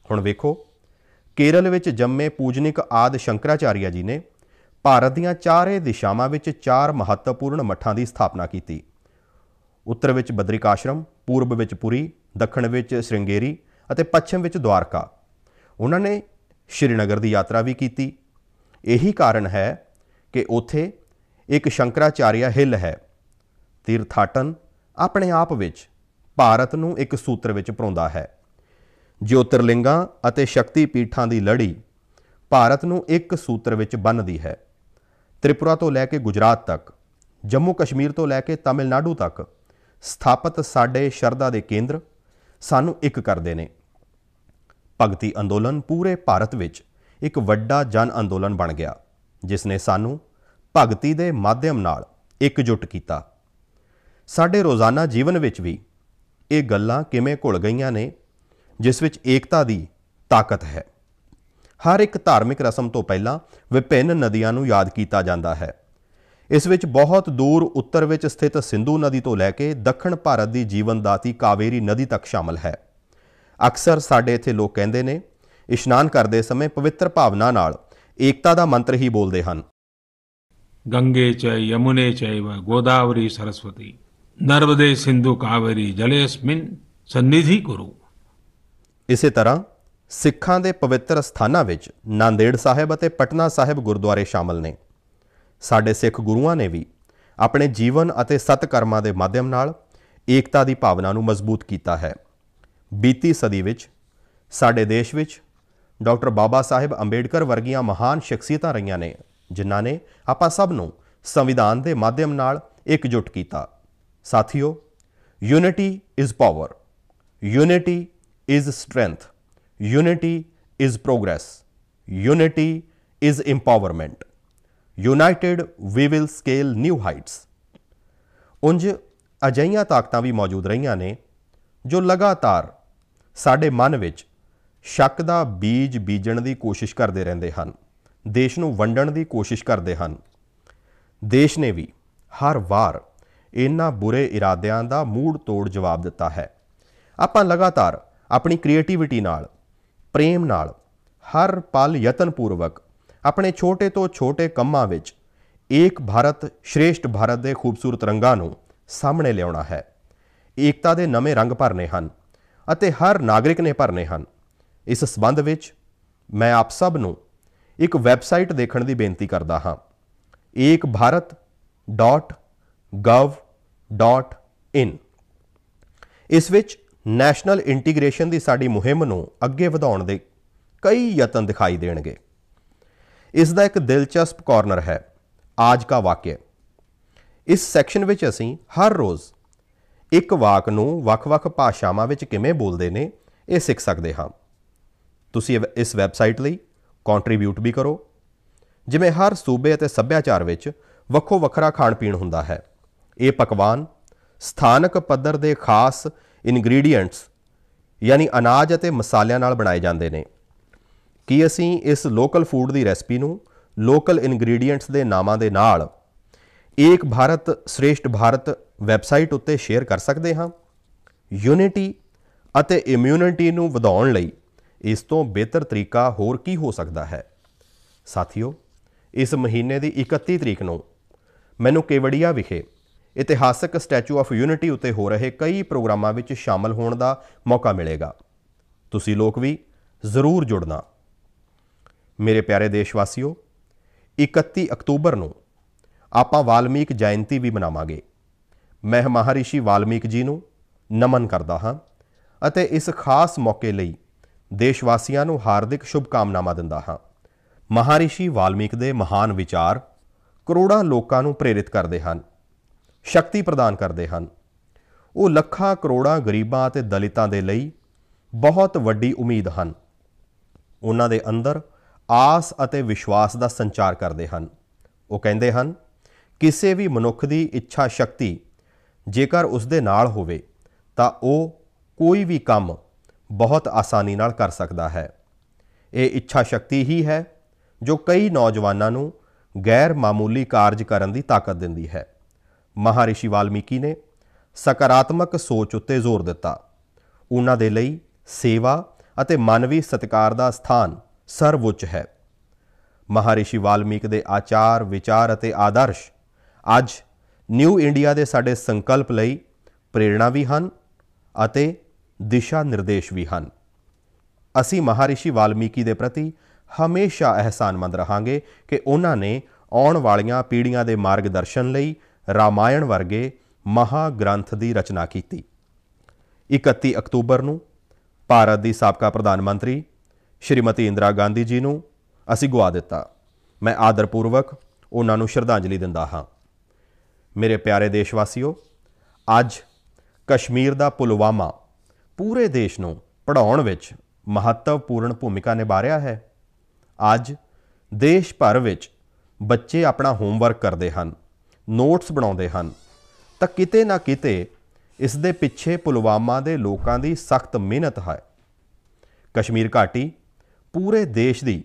ਹੁਣ ਵੇਖੋ, ਕੇਰਲ ਵਿੱਚ ਜੰਮੇ ਪੂਜਨਿਕ ਆਦਿ ਸ਼ੰਕਰਾਚਾਰੀਆ ਜੀ ਨੇ ਭਾਰਤ ਦੀਆਂ ਚਾਰੇ ਦਿਸ਼ਾਵਾਂ ਵਿੱਚ 4 ਮਹੱਤਵਪੂਰਨ ਮੱਠਾਂ ਦੀ ਸਥਾਪਨਾ ਕੀਤੀ। ਉੱਤਰ ਵਿੱਚ ਬਦਰਿਕਾਸ਼ਰਮ, ਪੂਰਬ ਵਿੱਚ ਪੁਰੀ, ਦੱਖਣ ਵਿੱਚ ਸ਼੍ਰਿੰਗੇਰੀ ਅਤੇ ਪੱਛਮ ਵਿੱਚ ਦੁਆਰਕਾ। ਉਹਨਾਂ ਨੇ ਸ਼੍ਰੀਨਗਰ ਦੀ ਯਾਤਰਾ ਵੀ ਕੀਤੀ। ਇਹੀ ਕਾਰਨ ਹੈ ਕਿ ਉੱਥੇ ਇੱਕ ਸ਼ੰਕਰਾਚਾਰੀਆ ਹਿੱਲ ਹੈ। ਤੀਰਥਾਟਨ ਆਪਣੇ ਆਪ ਵਿੱਚ ਭਾਰਤ ਨੂੰ ਇੱਕ ਸੂਤਰ ਵਿੱਚ ਪਰੋਂਦਾ ਹੈ। ਜੋਤਿਰਲਿੰਗਾਂ ਅਤੇ ਸ਼ਕਤੀ ਪੀਠਾਂ ਦੀ ਲੜੀ ਭਾਰਤ ਨੂੰ ਇੱਕ ਸੂਤਰ ਵਿੱਚ ਬੰਨ੍ਹਦੀ ਹੈ। ਤ੍ਰਿਪੁਰਾ ਤੋਂ ਲੈ ਕੇ ਗੁਜਰਾਤ ਤੱਕ, ਜੰਮੂ ਕਸ਼ਮੀਰ ਤੋਂ ਲੈ ਕੇ ਤਮਿਲਨਾਡੂ ਤੱਕ ਸਥਾਪਿਤ ਸਾਡੇ ਸ਼ਰਧਾ ਦੇ ਕੇਂਦਰ ਸਾਨੂੰ ਇੱਕ ਕਰਦੇ ਨੇ। ਭਗਤੀ ਅੰਦੋਲਨ ਪੂਰੇ ਭਾਰਤ ਵਿੱਚ ਇੱਕ ਵੱਡਾ ਜਨ ਅੰਦੋਲਨ ਬਣ ਗਿਆ, ਜਿਸ ਨੇ ਸਾਨੂੰ ਭਗਤੀ ਦੇ ਮਾਧਿਅਮ ਨਾਲ ਇਕਜੁੱਟ ਕੀਤਾ। ਸਾਡੇ ਰੋਜ਼ਾਨਾ ਜੀਵਨ ਵਿੱਚ ਵੀ ਇਹ ਗੱਲਾਂ ਕਿਵੇਂ ਘੁਲ ਗਈਆਂ ਨੇ, ਜਿਸ ਵਿੱਚ ਏਕਤਾ ਦੀ ਤਾਕਤ ਹੈ। ਹਰ ਇੱਕ ਧਾਰਮਿਕ ਰਸਮ ਤੋਂ ਪਹਿਲਾਂ ਵਿਭਿੰਨ ਨਦੀਆਂ ਨੂੰ ਯਾਦ ਕੀਤਾ ਜਾਂਦਾ ਹੈ। ਇਸ ਵਿੱਚ ਬਹੁਤ ਦੂਰ ਉੱਤਰ ਵਿੱਚ ਸਥਿਤ ਸਿੰਧੂ ਨਦੀ ਤੋਂ ਲੈ ਕੇ ਦੱਖਣ ਭਾਰਤ ਦੀ ਜੀਵਨਦਾਤੀ ਕਾਵੇਰੀ ਨਦੀ ਤੱਕ ਸ਼ਾਮਲ ਹੈ। ਅਕਸਰ ਸਾਡੇ ਇੱਥੇ ਲੋਕ ਕਹਿੰਦੇ ਨੇ, ਇਸ਼ਨਾਨ ਕਰਦੇ ਸਮੇਂ ਪਵਿੱਤਰ ਭਾਵਨਾ ਨਾਲ ਏਕਤਾ ਦਾ ਮੰਤਰ ਹੀ ਬੋਲਦੇ ਹਨ। गंगे च यमुने चैव गोदावरी सरस्वती नर्मदे सिंधु कावेरी जलेस्मिन सन्निधि कुरु। ਇਸੇ ਤਰ੍ਹਾਂ ਸਿੱਖਾਂ ਦੇ ਪਵਿੱਤਰ ਸਥਾਨਾਂ ਵਿੱਚ ਨਾਂਦੇੜ ਸਾਹਿਬ ਅਤੇ ਪਟਨਾ ਸਾਹਿਬ ਗੁਰਦੁਆਰੇ ਸ਼ਾਮਲ ਨੇ। ਸਾਡੇ ਸਿੱਖ ਗੁਰੂਆਂ ਨੇ ਵੀ ਆਪਣੇ ਜੀਵਨ ਅਤੇ ਸਤਕਰਮਾਂ ਦੇ ਮਾਧਿਅਮ ਨਾਲ ਏਕਤਾ ਦੀ ਭਾਵਨਾ ਨੂੰ ਮਜ਼ਬੂਤ ਕੀਤਾ ਹੈ। ਬੀਤੀ ਸਦੀ ਵਿੱਚ ਸਾਡੇ ਦੇਸ਼ ਵਿੱਚ ਡਾਕਟਰ ਬਾਬਾ ਸਾਹਿਬ ਅੰਬੇਡਕਰ ਵਰਗੀਆਂ ਮਹਾਨ ਸ਼ਖਸੀਅਤਾਂ ਰਹੀਆਂ ਨੇ, ਜਿਨ੍ਹਾਂ ਨੇ ਆਪਾਂ ਸਭ ਨੂੰ ਸੰਵਿਧਾਨ ਦੇ ਮਾਧਿਅਮ ਨਾਲ ਇਕਜੁੱਟ ਕੀਤਾ। ਸਾਥੀਓ, unity is power, unity is strength, unity is progress, unity is empowerment, united we will scale new heights. ਉਂਝ ਅਜਿਹੀਆਂ ਤਾਕਤਾਂ ਵੀ ਮੌਜੂਦ ਰਹੀਆਂ ਨੇ ਜੋ ਲਗਾਤਾਰ ਸਾਡੇ ਮਨ ਵਿੱਚ ਸ਼ੱਕ ਦਾ ਬੀਜ ਬੀਜਣ ਦੀ ਕੋਸ਼ਿਸ਼ ਕਰਦੇ ਰਹਿੰਦੇ ਹਨ, ਦੇਸ਼ ਨੂੰ ਵੰਡਣ ਦੀ ਕੋਸ਼ਿਸ਼ ਕਰਦੇ ਹਨ। ਦੇਸ਼ ਨੇ ਵੀ ਹਰ ਵਾਰ ਇਹਨਾਂ ਬੁਰੇ ਇਰਾਦਿਆਂ ਦਾ ਮੂੜ ਤੋੜ ਜਵਾਬ ਦਿੱਤਾ ਹੈ। ਆਪਾਂ ਲਗਾਤਾਰ ਆਪਣੀ ਕ੍ਰੀਏਟੀਵਿਟੀ ਨਾਲ, ਪ੍ਰੇਮ ਨਾਲ, ਹਰ ਪਲ ਯਤਨਪੂਰਵਕ ਆਪਣੇ ਛੋਟੇ ਤੋਂ ਛੋਟੇ ਕੰਮਾਂ ਵਿੱਚ ਏਕ ਭਾਰਤ ਸ਼੍ਰੇਸ਼ਠ ਭਾਰਤ ਦੇ ਖੂਬਸੂਰਤ ਰੰਗਾਂ ਨੂੰ ਸਾਹਮਣੇ ਲਿਆਉਣਾ ਹੈ। ਏਕਤਾ ਦੇ ਨਵੇਂ ਰੰਗ ਭਰਨੇ ਹਨ ਅਤੇ ਹਰ ਨਾਗਰਿਕ ਨੇ ਭਰਨੇ ਹਨ। ਇਸ ਸੰਬੰਧ ਵਿੱਚ ਮੈਂ ਆਪ ਸਭ ਨੂੰ ਇੱਕ ਵੈਬਸਾਈਟ ਦੇਖਣ ਦੀ ਬੇਨਤੀ ਕਰਦਾ ਹਾਂ, ekbharat.gov.in। ਇਸ ਵਿੱਚ ਨੈਸ਼ਨਲ ਇੰਟੀਗ੍ਰੇਸ਼ਨ ਦੀ ਸਾਡੀ ਮੁਹਿੰਮ ਨੂੰ ਅੱਗੇ ਵਧਾਉਣ ਦੇ ਕਈ ਯਤਨ ਦਿਖਾਈ ਦੇਣਗੇ। ਇਸ ਦਾ ਇੱਕ ਦਿਲਚਸਪ ਕਾਰਨਰ ਹੈ, ਆਜ ਕਾ ਵਾਕਿਆ। ਇਸ ਸੈਕਸ਼ਨ ਵਿੱਚ ਅਸੀਂ ਹਰ ਰੋਜ਼ ਇੱਕ ਵਾਕ ਨੂੰ ਵੱਖ-ਵੱਖ ਭਾਸ਼ਾਵਾਂ ਵਿੱਚ ਕਿਵੇਂ ਬੋਲਦੇ ਨੇ, ਇਹ ਸਿੱਖ ਸਕਦੇ ਹਾਂ। ਤੁਸੀਂ ਇਸ ਵੈਬਸਾਈਟ ਲਈ ਕੰਟਰੀਬਿਊਟ ਵੀ ਕਰੋ। ਜਿਵੇਂ ਹਰ ਸੂਬੇ ਅਤੇ ਸੱਭਿਆਚਾਰ ਵਿੱਚ ਵੱਖੋ ਵੱਖਰਾ ਖਾਣ ਪੀਣ ਹੁੰਦਾ ਹੈ, ਇਹ ਪਕਵਾਨ ਸਥਾਨਕ ਪੱਧਰ ਦੇ ਖਾਸ ਇਨਗਰੀਡੀਐਂਟਸ ਯਾਨੀ ਅਨਾਜ ਅਤੇ ਮਸਾਲਿਆਂ ਨਾਲ ਬਣਾਏ ਜਾਂਦੇ ਨੇ। ਕੀ ਅਸੀਂ ਇਸ ਲੋਕਲ ਫੂਡ ਦੀ ਰੈਸਪੀ ਨੂੰ ਲੋਕਲ ਇਨਗਰੀਡੀਐਂਟਸ ਦੇ ਨਾਮਾਂ ਦੇ ਨਾਲ ਏਕ ਭਾਰਤ ਸ਼੍ਰੇਸ਼ਠ ਭਾਰਤ ਵੈਬਸਾਈਟ ਉੱਤੇ ਸ਼ੇਅਰ ਕਰ ਸਕਦੇ ਹਾਂ? ਯੂਨਿਟੀ ਅਤੇ ਇਮਿਊਨਿਟੀ ਨੂੰ ਵਧਾਉਣ ਲਈ ਇਸ ਤੋਂ ਬਿਹਤਰ ਤਰੀਕਾ ਹੋਰ ਕੀ ਹੋ ਸਕਦਾ ਹੈ? ਸਾਥੀਓ, ਇਸ ਮਹੀਨੇ ਦੀ 31 ਤਰੀਕ ਨੂੰ ਮੈਨੂੰ ਕੇਵੜੀਆ ਵਿਖੇ ਇਤਿਹਾਸਕ ਸਟੈਚੂ ਆਫ ਯੂਨਿਟੀ ਉੱਤੇ ਹੋ ਰਹੇ ਕਈ ਪ੍ਰੋਗਰਾਮਾਂ ਵਿੱਚ ਸ਼ਾਮਲ ਹੋਣ ਦਾ ਮੌਕਾ ਮਿਲੇਗਾ। ਤੁਸੀਂ ਲੋਕ ਵੀ ਜ਼ਰੂਰ ਜੁੜਨਾ। ਮੇਰੇ ਪਿਆਰੇ ਦੇਸ਼ਵਾਸੀਓ, 31 ਅਕਤੂਬਰ ਨੂੰ ਆਪਾਂ ਵਾਲਮੀਕ ਜਯੰਤੀ ਵੀ ਮਨਾਵਾਂਗੇ। ਮੈਂ ਮਹਾਰਿਸ਼ੀ ਵਾਲਮੀਕ ਜੀ ਨੂੰ ਨਮਨ ਕਰਦਾ ਹਾਂ ਅਤੇ ਇਸ ਖਾਸ ਮੌਕੇ ਲਈ ਦੇਸ਼ਵਾਸੀਆਂ ਨੂੰ ਹਾਰਦਿਕ ਸ਼ੁਭਕਾਮਨਾਵਾਂ ਦਿੰਦਾ ਹਾਂ। ਮਹਾਰਿਸ਼ੀ ਵਾਲਮੀਕ ਦੇ ਮਹਾਨ ਵਿਚਾਰ ਕਰੋੜਾਂ ਲੋਕਾਂ ਨੂੰ ਪ੍ਰੇਰਿਤ ਕਰਦੇ ਹਨ, ਸ਼ਕਤੀ ਪ੍ਰਦਾਨ ਕਰਦੇ ਹਨ। ਉਹ ਲੱਖਾਂ ਕਰੋੜਾਂ ਗਰੀਬਾਂ ਅਤੇ ਦਲਿਤਾਂ ਦੇ ਲਈ ਬਹੁਤ ਵੱਡੀ ਉਮੀਦ ਹਨ। ਉਹਨਾਂ ਦੇ ਅੰਦਰ ਆਸ ਅਤੇ ਵਿਸ਼ਵਾਸ ਦਾ ਸੰਚਾਰ ਕਰਦੇ ਹਨ। ਉਹ ਕਹਿੰਦੇ ਹਨ, ਕਿਸੇ ਵੀ ਮਨੁੱਖ ਦੀ ਇੱਛਾ ਸ਼ਕਤੀ ਜੇਕਰ ਉਸ ਦੇ ਨਾਲ ਹੋਵੇ ਤਾਂ ਉਹ ਕੋਈ ਵੀ ਕੰਮ ਬਹੁਤ ਆਸਾਨੀ ਨਾਲ ਕਰ ਸਕਦਾ ਹੈ। ਇਹ ਇੱਛਾ ਸ਼ਕਤੀ ਹੀ ਹੈ ਜੋ ਕਈ ਨੌਜਵਾਨਾਂ ਨੂੰ ਗੈਰ ਮਾਮੂਲੀ ਕਾਰਜ ਕਰਨ ਦੀ ਤਾਕਤ ਦਿੰਦੀ ਹੈ। ਮਹਾਰਿਸ਼ੀ ਵਾਲਮੀਕੀ ਨੇ ਸਕਾਰਾਤਮਕ ਸੋਚ ਉੱਤੇ ਜ਼ੋਰ ਦਿੱਤਾ ਉਹਨਾਂ ਦੇ ਲਈ ਸੇਵਾ ਅਤੇ ਮਾਨਵੀ ਸਤਿਕਾਰ ਦਾ ਸਥਾਨ ਸਰਵਉੱਚ ਹੈ। ਮਹਾਰਿਸ਼ੀ ਵਾਲਮੀਕ ਦੇ ਆਚਾਰ, ਵਿਚਾਰ ਅਤੇ ਆਦਰਸ਼ ਅੱਜ ਨਿਊ ਇੰਡੀਆ ਦੇ ਸਾਡੇ ਸੰਕਲਪ ਲਈ ਪ੍ਰੇਰਣਾ ਵੀ ਹਨ ਅਤੇ ਦਿਸ਼ਾ ਨਿਰਦੇਸ਼ ਵੀ ਹਨ। ਅਸੀਂ ਮਹਾਰਿਸ਼ੀ ਵਾਲਮੀਕੀ ਦੇ ਪ੍ਰਤੀ ਹਮੇਸ਼ਾ ਅਹਿਸਾਨਮੰਦ ਰਹਾਂਗੇ ਕਿ ਉਹਨਾਂ ਨੇ ਆਉਣ ਵਾਲੀਆਂ ਪੀੜ੍ਹੀਆਂ ਦੇ ਮਾਰਗਦਰਸ਼ਨ ਲਈ ਰਾਮਾਇਣ ਵਰਗੇ ਮਹਾਗ੍ਰੰਥ ਦੀ ਰਚਨਾ ਕੀਤੀ। 31 ਅਕਤੂਬਰ ਨੂੰ ਭਾਰਤ ਦੀ ਸਾਬਕਾ ਪ੍ਰਧਾਨ ਮੰਤਰੀ ਸ਼੍ਰੀਮਤੀ ਇੰਦਰਾ ਗਾਂਧੀ ਜੀ ਨੂੰ ਅਸੀਂ ਗੁਆ ਦਿੱਤਾ। ਮੈਂ ਆਦਰਪੂਰਵਕ ਉਹਨਾਂ ਨੂੰ ਸ਼ਰਧਾਂਜਲੀ ਦਿੰਦਾ ਹਾਂ। ਮੇਰੇ ਪਿਆਰੇ ਦੇਸ਼ਵਾਸੀਓ, ਅੱਜ ਕਸ਼ਮੀਰ ਦਾ ਪੁਲਵਾਮਾ ਪੂਰੇ ਦੇਸ਼ ਨੂੰ ਪੜ੍ਹਾਉਣ ਵਿੱਚ ਮਹੱਤਵਪੂਰਨ ਭੂਮਿਕਾ ਨਿਭਾ ਰਿਹਾ ਹੈ। ਅੱਜ ਦੇਸ਼ ਭਰ ਵਿੱਚ ਬੱਚੇ ਆਪਣਾ ਹੋਮਵਰਕ ਕਰਦੇ ਹਨ, ਨੋਟਸ ਬਣਾਉਂਦੇ ਹਨ, ਤਾਂ ਕਿਤੇ ਨਾ ਕਿਤੇ ਇਸ ਦੇ ਪਿੱਛੇ ਪੁਲਵਾਮਾ ਦੇ ਲੋਕਾਂ ਦੀ ਸਖਤ ਮਿਹਨਤ ਹੈ। ਕਸ਼ਮੀਰ ਘਾਟੀ ਪੂਰੇ ਦੇਸ਼ ਦੀ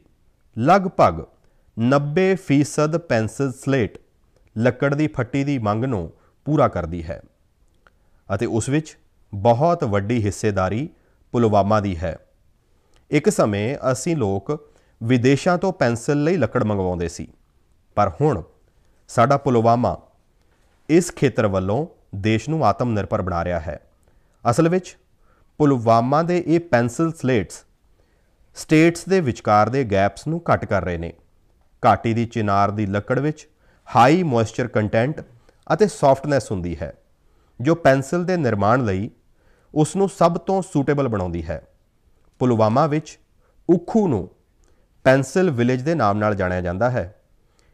ਲਗਭਗ 90% ਪੈਨਸਿਲ ਸਲੇਟ ਲੱਕੜ ਦੀ ਫੱਟੀ ਦੀ ਮੰਗ ਨੂੰ ਪੂਰਾ ਕਰਦੀ ਹੈ ਅਤੇ ਉਸ ਵਿੱਚ ਬਹੁਤ ਵੱਡੀ ਹਿੱਸੇਦਾਰੀ ਪੁਲਵਾਮਾ ਦੀ ਹੈ। ਇੱਕ ਸਮੇਂ ਅਸੀਂ ਲੋਕ ਵਿਦੇਸ਼ਾਂ ਤੋਂ ਪੈਨਸਿਲ ਲਈ ਲੱਕੜ ਮੰਗਵਾਉਂਦੇ ਸੀ, ਪਰ ਹੁਣ ਸਾਡਾ ਪੁਲਵਾਮਾ ਇਸ ਖੇਤਰ ਵੱਲੋਂ ਦੇਸ਼ ਨੂੰ ਆਤਮ ਨਿਰਭਰ ਬਣਾ ਰਿਹਾ ਹੈ। ਅਸਲ ਵਿੱਚ ਪੁਲਵਾਮਾ ਦੇ ਇਹ ਪੈਨਸਿਲ ਸਲੇਟਸ ਸਟੇਟਸ ਦੇ ਵਿਚਕਾਰ ਦੇ ਗੈਪਸ ਨੂੰ ਘੱਟ ਕਰ ਰਹੇ ਨੇ। ਘਾਟੀ ਦੀ ਚਿਨਾਰ ਦੀ ਲੱਕੜ ਵਿੱਚ ਹਾਈ ਮੋਇਸਚਰ ਕੰਟੈਂਟ ਅਤੇ ਸੌਫਟਨੈਸ ਹੁੰਦੀ ਹੈ, ਜੋ ਪੈਨਸਿਲ ਦੇ ਨਿਰਮਾਣ ਲਈ ਉਸ ਨੂੰ ਸਭ ਤੋਂ ਸੂਟੇਬਲ ਬਣਾਉਂਦੀ ਹੈ। ਪੁਲਵਾਮਾ ਵਿੱਚ ਉਖੂ ਨੂੰ ਪੈਨਸਿਲ ਵਿਲੇਜ ਦੇ ਨਾਮ ਨਾਲ ਜਾਣਿਆ ਜਾਂਦਾ ਹੈ।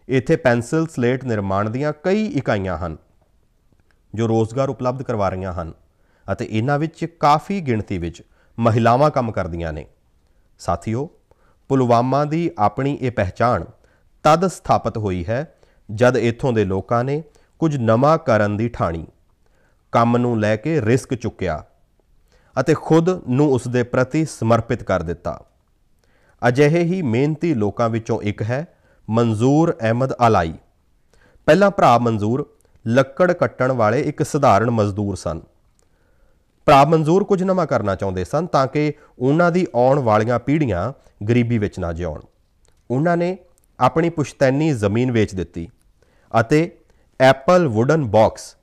ਇੱਥੇ ਪੈਨਸਿਲ ਸਲੇਟ ਨਿਰਮਾਣ ਦੀਆਂ ਕਈ ਇਕਾਈਆਂ ਹਨ ਜੋ ਰੋਜ਼ਗਾਰ ਉਪਲਬਧ ਕਰਵਾ ਰਹੀਆਂ ਹਨ ਅਤੇ ਇਹਨਾਂ ਵਿੱਚ ਕਾਫੀ ਗਿਣਤੀ ਵਿੱਚ ਮਹਿਲਾਵਾਂ ਕੰਮ ਕਰਦੀਆਂ ਨੇ। ਸਾਥੀਓ, ਪੁਲਵਾਮਾ ਦੀ ਆਪਣੀ ਇਹ ਪਹਿਚਾਣ ਤਦ ਸਥਾਪਿਤ ਹੋਈ ਹੈ ਜਦ ਇੱਥੋਂ ਦੇ ਲੋਕਾਂ ਨੇ ਕੁਝ ਨਵਾਂ ਕਰਨ ਦੀ ਠਾਣੀ, ਕੰਮ ਨੂੰ ਲੈ ਕੇ ਰਿਸਕ ਚੁੱਕਿਆ ਅਤੇ ਖੁਦ ਨੂੰ ਉਸ ਦੇ ਪ੍ਰਤੀ ਸਮਰਪਿਤ ਕਰ ਦਿੱਤਾ। ਅਜਿਹੇ ਹੀ ਮਿਹਨਤੀ ਲੋਕਾਂ ਵਿੱਚੋਂ ਇੱਕ ਹੈ ਮਨਜ਼ੂਰ ਅਹਿਮਦ ਅਲਾਈ। ਪਹਿਲਾਂ ਭਰਾ ਮਨਜ਼ੂਰ ਲੱਕੜ ਕੱਟਣ ਵਾਲੇ ਇੱਕ ਸਧਾਰਨ ਮਜ਼ਦੂਰ ਸਨ। ਭਰਾ ਮਨਜ਼ੂਰ ਕੁਝ ਨਵਾਂ ਕਰਨਾ ਚਾਹੁੰਦੇ ਸਨ ਤਾਂ ਕਿ ਉਹਨਾਂ ਦੀ ਆਉਣ ਵਾਲੀਆਂ ਪੀੜ੍ਹੀਆਂ ਗਰੀਬੀ ਵਿੱਚ ਨਾ ਜਿਉਣ। ਉਹਨਾਂ ਨੇ ਆਪਣੀ ਪੁਸ਼ਤੈਨੀ ਜ਼ਮੀਨ ਵੇਚ ਦਿੱਤੀ ਅਤੇ ਐਪਲ ਵੁਡਨ ਬਾਕਸ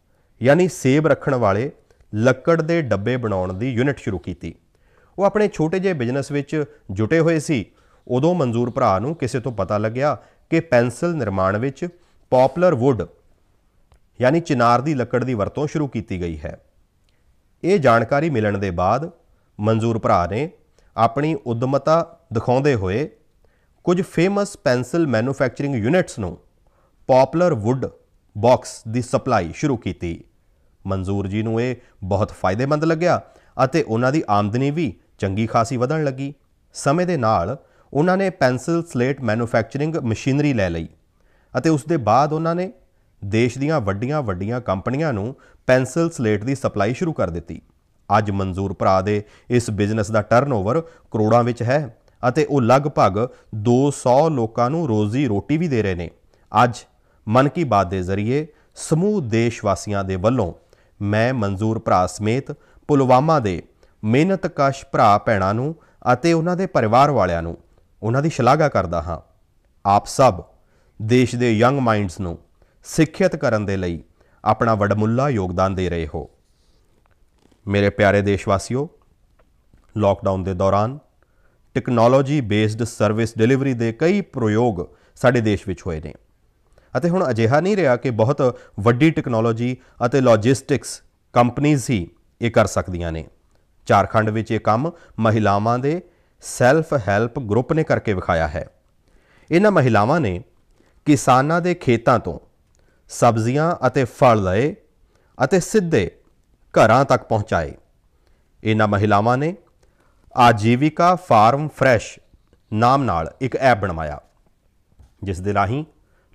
ਯਾਨੀ ਸੇਬ ਰੱਖਣ ਵਾਲੇ ਲੱਕੜ ਦੇ ਡੱਬੇ ਬਣਾਉਣ ਦੀ ਯੂਨਿਟ ਸ਼ੁਰੂ ਕੀਤੀ। ਉਹ ਆਪਣੇ ਛੋਟੇ ਜਿਹੇ ਬਿਜ਼ਨਸ ਵਿੱਚ ਜੁਟੇ ਹੋਏ ਸੀ। ਉਦੋਂ ਮਨਜ਼ੂਰ ਭਰਾ ਨੂੰ ਕਿਸੇ ਤੋਂ ਪਤਾ ਲੱਗਿਆ ਕਿ ਪੈਨਸਿਲ ਨਿਰਮਾਣ ਵਿੱਚ ਪੌਪੂਲਰ ਵੁੱਡ ਯਾਨੀ ਚਿਨਾਰ ਦੀ ਲੱਕੜ ਦੀ ਵਰਤੋਂ ਸ਼ੁਰੂ ਕੀਤੀ ਗਈ ਹੈ। ਇਹ ਜਾਣਕਾਰੀ ਮਿਲਣ ਦੇ ਬਾਅਦ ਮਨਜ਼ੂਰ ਭਰਾ ਨੇ ਆਪਣੀ ਉੱਦਮਤਾ ਦਿਖਾਉਂਦੇ ਹੋਏ ਕੁਝ ਫੇਮਸ ਪੈਨਸਿਲ ਮੈਨੂਫੈਕਚਰਿੰਗ ਯੂਨਿਟਸ ਨੂੰ ਪੌਪੂਲਰ ਵੁੱਡ ਬਾਕਸ ਦੀ ਸਪਲਾਈ ਸ਼ੁਰੂ ਕੀਤੀ। ਮਨਜ਼ੂਰ ਜੀ ਨੂੰ ਇਹ ਬਹੁਤ ਫਾਇਦੇਮੰਦ ਲੱਗਿਆ ਅਤੇ ਉਹਨਾਂ ਦੀ ਆਮਦਨੀ ਵੀ ਚੰਗੀ ਖਾਸੀ ਵਧਣ ਲੱਗੀ। ਸਮੇਂ ਦੇ ਨਾਲ ਉਹਨਾਂ ਨੇ ਪੈਨਸਿਲ ਸਲੇਟ ਮੈਨੂਫੈਕਚਰਿੰਗ ਮਸ਼ੀਨਰੀ ਲੈ ਲਈ ਅਤੇ ਉਸ ਦੇ ਬਾਅਦ ਉਹਨਾਂ ਨੇ ਦੇਸ਼ ਦੀਆਂ ਵੱਡੀਆਂ ਕੰਪਨੀਆਂ ਨੂੰ ਪੈਨਸਿਲ ਸਲੇਟ ਦੀ ਸਪਲਾਈ ਸ਼ੁਰੂ ਕਰ ਦਿੱਤੀ। ਅੱਜ ਮਨਜ਼ੂਰ ਭਰਾ ਦੇ ਇਸ ਬਿਜ਼ਨਸ ਦਾ ਟਰਨਓਵਰ ਕਰੋੜਾਂ ਵਿੱਚ ਹੈ ਅਤੇ ਉਹ ਲਗਭਗ 200 ਲੋਕਾਂ ਨੂੰ ਰੋਜ਼ੀ ਰੋਟੀ ਵੀ ਦੇ ਰਹੇ ਨੇ। ਅੱਜ ਮਨ ਕੀ ਬਾਤ ਦੇ ਜ਼ਰੀਏ ਸਮੂਹ ਦੇਸ਼ ਵਾਸੀਆਂ ਦੇ ਵੱਲੋਂ ਮੈਂ ਮਨਜ਼ੂਰ ਭਰਾ ਸਮੇਤ ਪੁਲਵਾਮਾ ਦੇ ਮਿਹਨਤਕਸ਼ ਭਰਾ ਭੈਣਾਂ ਨੂੰ ਅਤੇ ਉਹਨਾਂ ਦੇ ਪਰਿਵਾਰ ਵਾਲਿਆਂ ਨੂੰ ਉਹਨਾਂ ਦੀ ਸ਼ਲਾਘਾ ਕਰਦਾ ਹਾਂ। ਆਪ ਸਭ ਦੇਸ਼ ਦੇ ਯੰਗ ਮਾਈਂਡਸ ਨੂੰ ਸਿੱਖਿਅਤ ਕਰਨ ਦੇ ਲਈ ਆਪਣਾ ਵਡਮੁੱਲਾ ਯੋਗਦਾਨ ਦੇ ਰਹੇ ਹੋ। ਮੇਰੇ ਪਿਆਰੇ ਦੇਸ਼ਵਾਸੀਓ, ਲਾਕਡਾਊਨ ਦੇ ਦੌਰਾਨ ਟੈਕਨੋਲੋਜੀ ਬੇਸਡ ਸਰਵਿਸ ਡਿਲੀਵਰੀ ਦੇ ਕਈ ਪ੍ਰਯੋਗ ਸਾਡੇ ਦੇਸ਼ ਵਿੱਚ ਹੋਏ ਨੇ ਅਤੇ ਹੁਣ ਅਜਿਹਾ ਨਹੀਂ ਰਿਹਾ ਕਿ ਬਹੁਤ ਵੱਡੀ ਟੈਕਨੋਲੋਜੀ ਅਤੇ ਲੌਜਿਸਟਿਕਸ ਕੰਪਨੀਜ਼ ਹੀ ਇਹ ਕਰ ਸਕਦੀਆਂ ਨੇ। ਝਾਰਖੰਡ ਵਿੱਚ ਇਹ ਕੰਮ ਮਹਿਲਾਵਾਂ ਦੇ ਸੈਲਫ ਹੈਲਪ ਗਰੁੱਪ ਨੇ ਕਰਕੇ ਵਿਖਾਇਆ ਹੈ। ਇਹਨਾਂ ਮਹਿਲਾਵਾਂ ਨੇ ਕਿਸਾਨਾਂ ਦੇ ਖੇਤਾਂ ਤੋਂ ਸਬਜ਼ੀਆਂ ਅਤੇ ਫਲ ਲਏ ਅਤੇ ਸਿੱਧੇ ਘਰਾਂ ਤੱਕ ਪਹੁੰਚਾਏ। ਇਹਨਾਂ ਮਹਿਲਾਵਾਂ ਨੇ ਆਜੀਵਿਕਾ ਫਾਰਮ ਫਰੈਸ਼ ਨਾਮ ਨਾਲ ਇੱਕ ਐਪ ਬਣਵਾਇਆ ਜਿਸ ਦੇ ਰਾਹੀਂ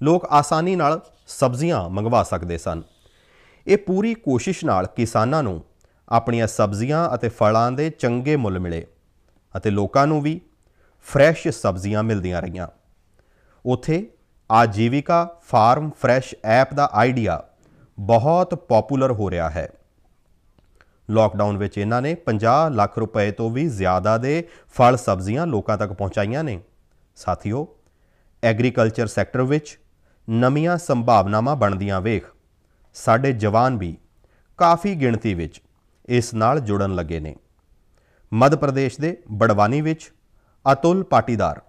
ਲੋਕ ਆਸਾਨੀ ਨਾਲ ਸਬਜ਼ੀਆਂ ਮੰਗਵਾ ਸਕਦੇ ਸਨ। ਇਹ ਪੂਰੀ ਕੋਸ਼ਿਸ਼ ਨਾਲ ਕਿਸਾਨਾਂ ਨੂੰ ਆਪਣੀਆਂ ਸਬਜ਼ੀਆਂ ਅਤੇ ਫਲਾਂ ਦੇ ਚੰਗੇ ਮੁੱਲ ਮਿਲੇ ਅਤੇ ਲੋਕਾਂ ਨੂੰ ਵੀ ਫਰੈਸ਼ ਸਬਜ਼ੀਆਂ ਮਿਲਦੀਆਂ ਰਹੀਆਂ। ਉੱਥੇ ਆਜੀਵਿਕਾ ਫਾਰਮ ਫਰੈਸ਼ ਐਪ ਦਾ ਆਈਡੀਆ ਬਹੁਤ ਪਪੂਲਰ ਹੋ ਰਿਹਾ ਹੈ। ਲੋਕਡਾਊਨ ਵਿੱਚ ਇਹਨਾਂ ਨੇ 50 ਲੱਖ ਰੁਪਏ ਤੋਂ ਵੀ ਜ਼ਿਆਦਾ ਦੇ ਫਲ ਸਬਜ਼ੀਆਂ ਲੋਕਾਂ ਤੱਕ ਪਹੁੰਚਾਈਆਂ ਨੇ। ਸਾਥੀਓ, ਐਗਰੀਕਲਚਰ ਸੈਕਟਰ ਵਿੱਚ ਨਵੀਆਂ ਸੰਭਾਵਨਾਵਾਂ ਬਣਦੀਆਂ ਵੇਖ ਸਾਡੇ ਜਵਾਨ ਵੀ ਕਾਫੀ ਗਿਣਤੀ ਵਿੱਚ ਇਸ ਨਾਲ ਜੁੜਨ ਲੱਗੇ ਨੇ। ਮੱਧ ਪ੍ਰਦੇਸ਼ ਦੇ ਬੜਵਾਨੀ ਵਿੱਚ ਅਤੁਲ ਪਾਟੀਦਾਰ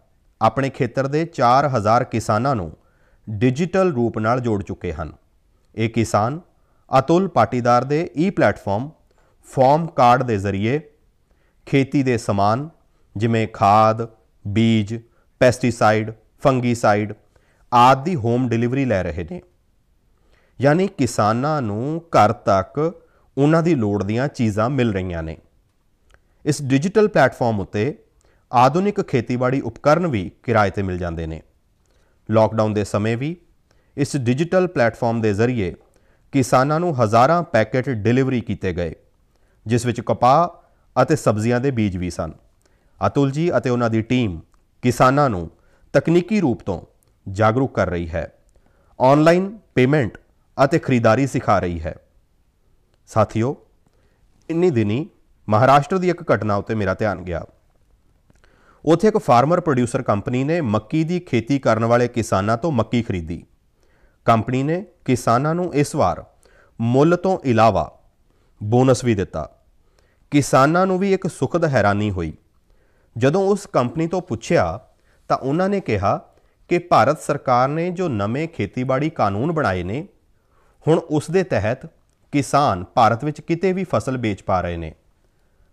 ਆਪਣੇ ਖੇਤਰ ਦੇ 4000 ਕਿਸਾਨਾਂ ਨੂੰ ਡਿਜੀਟਲ ਰੂਪ ਨਾਲ ਜੋੜ ਚੁੱਕੇ ਹਨ। ਇਹ ਕਿਸਾਨ ਅਤੁਲ ਪਾਟੀਦਾਰ ਦੇ ਪਲੇਟਫਾਰਮ ਫਾਰਮ ਕਾਰਡ ਦੇ ਜ਼ਰੀਏ ਖੇਤੀ ਦੇ ਸਮਾਨ ਜਿਵੇਂ ਖਾਦ, ਬੀਜ, ਪੈਸਟੀਸਾਈਡ, ਫੰਗੀਸਾਈਡ ਆਦਿ ਦੀ ਹੋਮ ਡਿਲੀਵਰੀ ਲੈ ਰਹੇ ਨੇ। ਯਾਨੀ ਕਿਸਾਨਾਂ ਨੂੰ ਘਰ ਤੱਕ ਉਹਨਾਂ ਦੀ ਲੋੜ ਦੀਆਂ ਚੀਜ਼ਾਂ ਮਿਲ ਰਹੀਆਂ ਨੇ। ਇਸ ਡਿਜੀਟਲ ਪਲੇਟਫਾਰਮ ਉੱਤੇ ਆਧੁਨਿਕ ਖੇਤੀਬਾੜੀ ਉਪਕਰਨ ਵੀ ਕਿਰਾਏ ਤੇ ਮਿਲ ਜਾਂਦੇ ਨੇ। ਲੋਕਡਾਊਨ ਦੇ ਸਮੇਂ ਵੀ ਇਸ ਡਿਜੀਟਲ ਪਲੇਟਫਾਰਮ ਦੇ ਜ਼ਰੀਏ ਕਿਸਾਨਾਂ ਨੂੰ ਹਜ਼ਾਰਾਂ ਪੈਕੇਟ ਡਿਲੀਵਰੀ ਕੀਤੇ ਗਏ, ਜਿਸ ਵਿੱਚ ਕਪਾਹ ਅਤੇ ਸਬਜ਼ੀਆਂ ਦੇ ਬੀਜ ਵੀ ਸਨ। ਅਤੁਲ ਜੀ ਅਤੇ ਉਹਨਾਂ ਦੀ ਟੀਮ ਕਿਸਾਨਾਂ ਨੂੰ ਤਕਨੀਕੀ ਰੂਪ ਤੋਂ ਜਾਗਰੂਕ ਕਰ ਰਹੀ ਹੈ, ਆਨਲਾਈਨ ਪੇਮੈਂਟ ਅਤੇ ਖਰੀਦਾਰੀ ਸਿਖਾ ਰਹੀ ਹੈ। ਸਾਥੀਓ, ਇੰਨੀ ਦਿਨੀ ਮਹਾਰਾਸ਼ਟਰ ਦੀ ਇੱਕ ਘਟਨਾ ਉੱਤੇ ਮੇਰਾ ਧਿਆਨ ਗਿਆ। ਉੱਥੇ ਇੱਕ ਫਾਰਮਰ ਪ੍ਰੋਡਿਊਸਰ ਕੰਪਨੀ ਨੇ ਮੱਕੀ ਦੀ ਖੇਤੀ ਕਰਨ ਵਾਲੇ ਕਿਸਾਨਾਂ ਤੋਂ ਮੱਕੀ ਖਰੀਦੀ। ਕੰਪਨੀ ਨੇ ਕਿਸਾਨਾਂ ਨੂੰ ਇਸ ਵਾਰ ਮੁੱਲ ਤੋਂ ਇਲਾਵਾ ਬੋਨਸ ਵੀ ਦਿੱਤਾ। ਕਿਸਾਨਾਂ ਨੂੰ ਵੀ ਇੱਕ ਸੁਖਦ ਹੈਰਾਨੀ ਹੋਈ ਜਦੋਂ ਉਸ ਕੰਪਨੀ ਤੋਂ ਪੁੱਛਿਆ ਤਾਂ ਉਹਨਾਂ ਨੇ ਕਿਹਾ ਕਿ ਭਾਰਤ ਸਰਕਾਰ ਨੇ ਜੋ ਨਵੇਂ ਖੇਤੀਬਾੜੀ ਕਾਨੂੰਨ ਬਣਾਏ ਨੇ, ਹੁਣ ਉਸ ਦੇ ਤਹਿਤ ਕਿਸਾਨ ਭਾਰਤ ਵਿੱਚ ਕਿਤੇ ਵੀ ਫਸਲ ਵੇਚ ਪਾ ਰਹੇ ਨੇ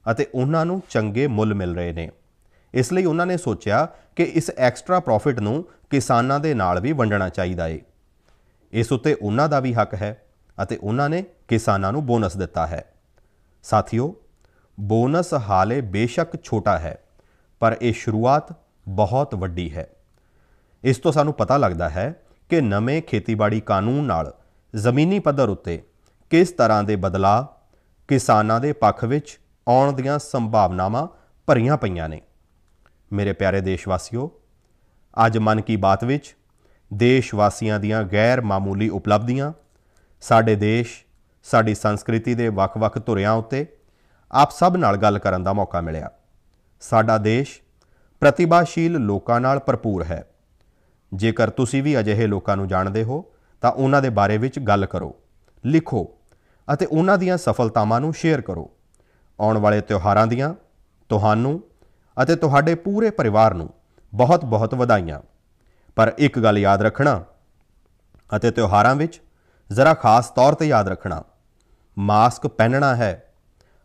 ਅਤੇ ਉਹਨਾਂ ਨੂੰ ਚੰਗੇ ਮੁੱਲ ਮਿਲ ਰਹੇ ਨੇ। ਇਸ ਲਈ ਉਹਨਾਂ ਨੇ ਸੋਚਿਆ ਕਿ ਇਸ ਐਕਸਟਰਾ ਪ੍ਰੋਫਿਟ ਨੂੰ ਕਿਸਾਨਾਂ ਦੇ ਨਾਲ ਵੀ ਵੰਡਣਾ ਚਾਹੀਦਾ ਏ। ਇਸ ਉੱਤੇ ਉਹਨਾਂ ਦਾ ਵੀ ਹੱਕ ਹੈ ਅਤੇ ਉਹਨਾਂ ਨੇ ਕਿਸਾਨਾਂ ਨੂੰ ਬੋਨਸ ਦਿੱਤਾ ਹੈ। ਸਾਥੀਓ, ਬੋਨਸ ਹਾਲੇ ਬੇਸ਼ੱਕ ਛੋਟਾ ਹੈ, ਪਰ ਇਹ ਸ਼ੁਰੂਆਤ ਬਹੁਤ ਵੱਡੀ ਹੈ। ਇਸ ਤੋਂ ਸਾਨੂੰ ਪਤਾ ਲੱਗਦਾ ਹੈ ਕਿ ਨਵੇਂ ਖੇਤੀਬਾੜੀ ਕਾਨੂੰਨ ਨਾਲ ਜ਼ਮੀਨੀ ਪੱਧਰ ਉੱਤੇ ਕਿਸ ਤਰ੍ਹਾਂ ਦੇ ਬਦਲਾਅ ਕਿਸਾਨਾਂ ਦੇ ਪੱਖ ਵਿੱਚ ਆਉਣ ਦੀਆਂ ਸੰਭਾਵਨਾਵਾਂ ਭਰੀਆਂ ਪਈਆਂ ਨੇ। ਮੇਰੇ ਪਿਆਰੇ ਦੇਸ਼ਵਾਸੀਓ, ਅੱਜ ਮਨ ਕੀ ਬਾਤ ਵਿੱਚ ਦੇਸ਼ ਵਾਸੀਆਂ ਦੀਆਂ ਗੈਰ ਮਾਮੂਲੀ ਉਪਲਬਧੀਆਂ, ਸਾਡੇ ਦੇਸ਼, ਸਾਡੀ ਸੰਸਕ੍ਰਿਤੀ ਦੇ ਵੱਖ-ਵੱਖ ਧੁਰਿਆਂ ਉੱਤੇ ਆਪ ਸਭ ਨਾਲ ਗੱਲ ਕਰਨ ਦਾ ਮੌਕਾ ਮਿਲਿਆ। ਸਾਡਾ ਦੇਸ਼ ਪ੍ਰਤਿਭਾਸ਼ੀਲ ਲੋਕਾਂ ਨਾਲ ਭਰਪੂਰ ਹੈ। ਜੇਕਰ ਤੁਸੀਂ ਵੀ ਅਜਿਹੇ ਲੋਕਾਂ ਨੂੰ ਜਾਣਦੇ ਹੋ ਤਾਂ ਉਹਨਾਂ ਦੇ ਬਾਰੇ ਵਿੱਚ ਗੱਲ ਕਰੋ, ਲਿਖੋ ਅਤੇ ਉਹਨਾਂ ਦੀਆਂ ਸਫਲਤਾਵਾਂ ਨੂੰ ਸ਼ੇਅਰ ਕਰੋ। ਆਉਣ ਵਾਲੇ ਤਿਉਹਾਰਾਂ ਦੀਆਂ ਤੁਹਾਨੂੰ ਅਤੇ ਤੁਹਾਡੇ ਪੂਰੇ ਪਰਿਵਾਰ ਨੂੰ ਬਹੁਤ-ਬਹੁਤ ਵਧਾਈਆਂ। ਪਰ ਇੱਕ ਗੱਲ ਯਾਦ ਰੱਖਣਾ ਅਤੇ ਤਿਉਹਾਰਾਂ ਵਿੱਚ ਜ਼ਰਾ ਖਾਸ ਤੌਰ ਤੇ ਯਾਦ ਰੱਖਣਾ, ਮਾਸਕ ਪਹਿਨਣਾ ਹੈ,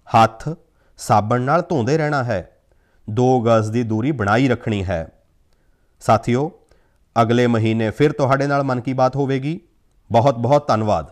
ਹੱਥ ਸਾਬਣ ਨਾਲ ਧੋਂਦੇ ਰਹਿਣਾ ਹੈ, 2 ਗਜ਼ ਦੀ ਦੂਰੀ ਬਣਾਈ ਰੱਖਣੀ ਹੈ। ਸਾਥੀਓ, ਅਗਲੇ ਮਹੀਨੇ ਫਿਰ ਤੁਹਾਡੇ ਨਾਲ ਮਨ ਕੀ ਬਾਤ ਹੋਵੇਗੀ। ਬਹੁਤ-ਬਹੁਤ ਧੰਨਵਾਦ।